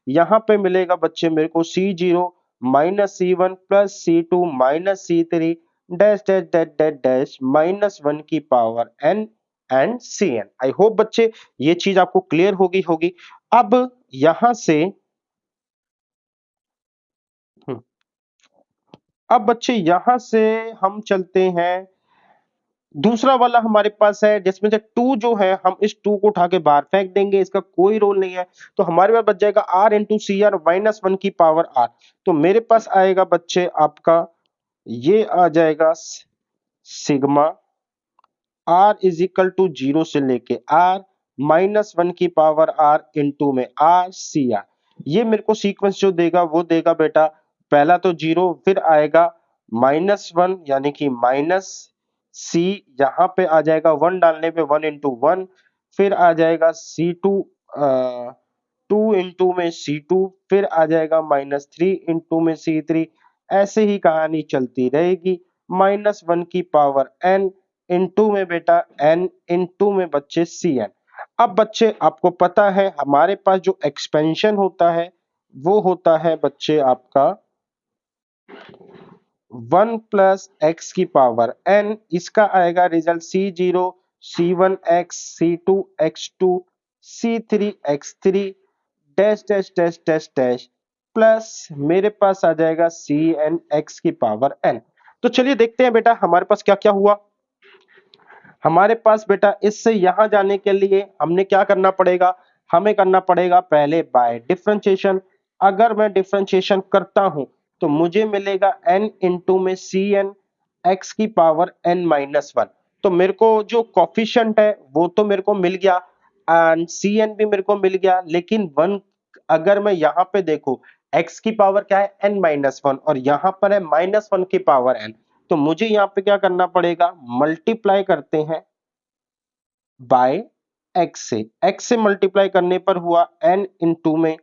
यहाँ पे मिलेगा बच्चे मेरे को C zero minus C one plus C two minus C three dash dash dash dash dash minus one की power n and C N. I hope बच्चे ये चीज आपको क्लियर होगी। अब यहां से हम्म, अब बच्चे यहां से हम चलते हैं, दूसरा वाला हमारे पास है जिसमें से टू जो है हम इस टू को उठा के बाहर फेंक देंगे, इसका कोई रोल नहीं है। तो हमारे पास बच जाएगा R into C R minus one की पावर आर। तो मेरे पास आएगा बच्चे आपका ये आ जाएगा sigma R is equal to zero से लेके आर माइनस वन की पावर आर इंटू में आर सी आर। ये मेरे को सीक्वेंस जो देगा वो देगा बेटा पहला तो जीरो, फिर आएगा माइनस वन यानी कि माइनस सी, यहाँ पे आ जाएगा वन डालने पे वन इंटू वन, फिर आ जाएगा सी टू टू इंटू में सी टू, फिर आ जाएगा माइनस थ्री इंटू में सी थ्री। ऐसे ही कहानी चलती रहेगी माइनस वन की पावर एन इंटू में बेटा एन इंटू में बच्चे सी एन। अब बच्चे आपको पता है हमारे पास जो एक्सपेंशन होता है वो होता है बच्चे आपका वन प्लस एक्स की पावर एन, इसका आएगा result C zero C one x C two x two C three x three dash dash dash dash dash plus मेरे पास आ जाएगा सी एन एक्स की पावर एन। तो चलिए देखते हैं बेटा हमारे पास क्या क्या हुआ। हमारे पास बेटा इससे यहां जाने के लिए हमने क्या करना पड़ेगा, हमें करना पड़ेगा पहले बाय डिफरेंशिएशन। अगर मैं डिफरेंशिएशन करता हूं तो मुझे मिलेगा n इंटू में सी एन एक्स की पावर n माइनस वन। तो मेरे को जो कॉफिशिएंट है वो तो मेरे को मिल गया एंड सी एन भी मेरे को मिल गया, लेकिन वन अगर मैं यहाँ पे देखूं x की पावर क्या है n माइनस वन और यहाँ पर है माइनस वन की पावर n, तो मुझे यहाँ पे क्या करना पड़ेगा मल्टीप्लाई करते हैं बाय x से मल्टीप्लाई करने पर हुआ n इंटू में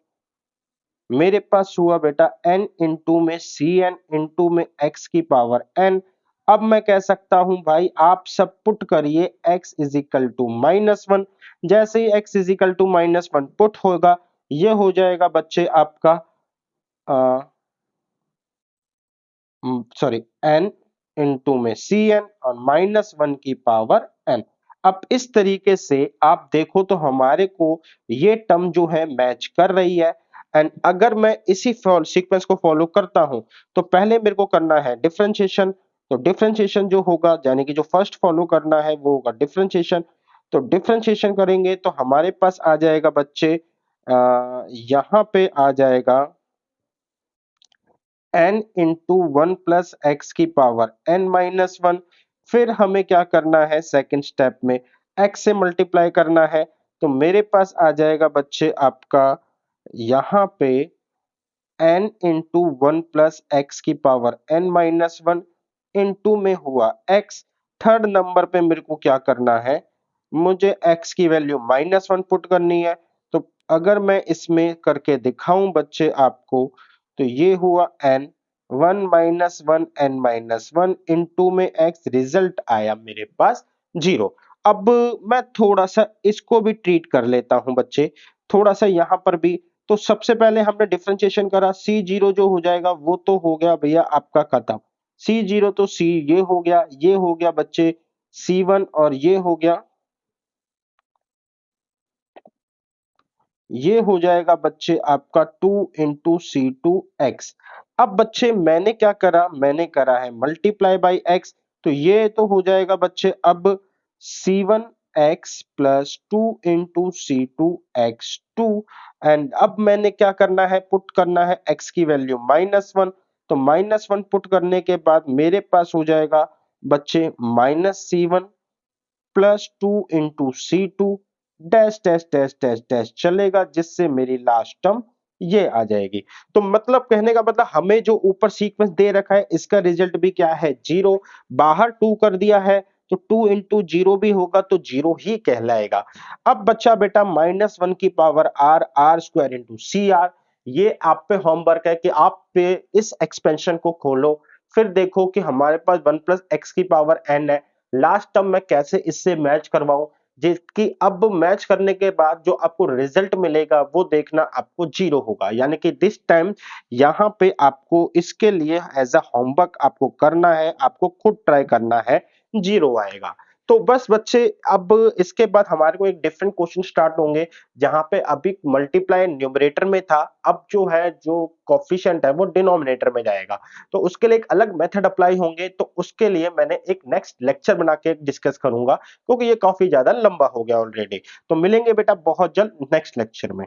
मेरे पास हुआ बेटा n इंटू में सी एन इंटू में x की पावर n। अब मैं कह सकता हूं भाई आप सब पुट करिए x is equal to minus one. जैसे ही x is equal to minus one put होगा ये हो जाएगा बच्चे आपका सॉरी n इंटू में सी एन और माइनस वन की पावर n। अब इस तरीके से आप देखो तो हमारे को ये टर्म जो है मैच कर रही है। एंड अगर मैं इसी सीक्वेंस को फॉलो करता हूं तो पहले मेरे को करना है डिफरेंशिएशन। तो डिफरेंशिएशन जो होगा यानी कि जो फर्स्ट फॉलो करना है वो होगा डिफरेंशिएशन। तो डिफरेंशिएशन करेंगे तो हमारे पास आ जाएगा बच्चे यहाँ पे आ जाएगा n into one plus x की पावर n माइनस वन। फिर हमें क्या करना है सेकंड स्टेप में x से मल्टीप्लाई करना है, तो मेरे पास आ जाएगा बच्चे आपका यहाँ पे n into one plus x की power n minus one into में हुआ x। थर्ड नंबर पे मेरे को क्या करना है, मुझे x की वैल्यू माइनस वन पुट करनी है। तो अगर मैं इसमें करके दिखाऊं बच्चे आपको तो ये हुआ n 1 minus 1 n minus 1 into में x रिजल्ट आया मेरे पास 0। अब मैं थोड़ा सा इसको भी ट्रीट कर लेता हूं बच्चे, थोड़ा सा यहां पर भी। तो सबसे पहले हमने डिफरेंशिएशन करा, C0 जो हो जाएगा वो तो हो गया भैया आपका खत्म। C0 तो C ये हो गया, ये हो गया बच्चे C1 और ये हो जाएगा बच्चे आपका 2 इंटू C2x। अब बच्चे मैंने क्या करा, मैंने करा है मल्टीप्लाई बाई x, तो ये तो हो जाएगा बच्चे अब C1x plus 2 into C2x2। And अब मैंने क्या करना है, पुट करना है x की वैल्यू -1। तो -1 पुट करने के बाद मेरे पास हो जाएगा बच्चे -C1 plus 2 into C2 dash dash dash dash dash चलेगा, जिससे मेरी लास्ट टर्म ये आ जाएगी। तो मतलब कहने का मतलब हमें जो ऊपर सीक्वेंस दे रखा है इसका रिजल्ट भी क्या है 0, बाहर 2 कर दिया है तो 2 इंटू 0 भी होगा तो 0 ही कहलाएगा। अब बच्चा बेटा -1 की power r r square into C R, ये आप पे होमवर्क है कि आप पे इस एक्सपेंशन को खोलो, फिर देखो कि हमारे पास 1 प्लस एक्स की पावर n है, लास्ट टर्म मैं कैसे इससे मैच करवाऊं, जिसकी अब मैच करने के बाद जो आपको रिजल्ट मिलेगा वो देखना आपको 0 होगा। यानी कि दिस टाइम यहां पे आपको इसके लिए एज अ होमवर्क आपको करना है, आपको खुद ट्राई करना है, 0 आएगा। तो बस बच्चे अब इसके बाद हमारे को एक डिफरेंट क्वेश्चन स्टार्ट होंगे, जहां पे अभी मल्टीप्लाई न्यूमरेटर में था, अब जो है जो कोफिशिएंट है वो डिनोमिनेटर में जाएगा। तो उसके लिए एक अलग मेथड अप्लाई होंगे, तो उसके लिए मैंने एक नेक्स्ट लेक्चर बना के डिस्कस करूंगा, क्योंकि ये काफी ज्यादा लंबा हो गया ऑलरेडी। तो मिलेंगे बेटा बहुत जल्द नेक्स्ट लेक्चर में।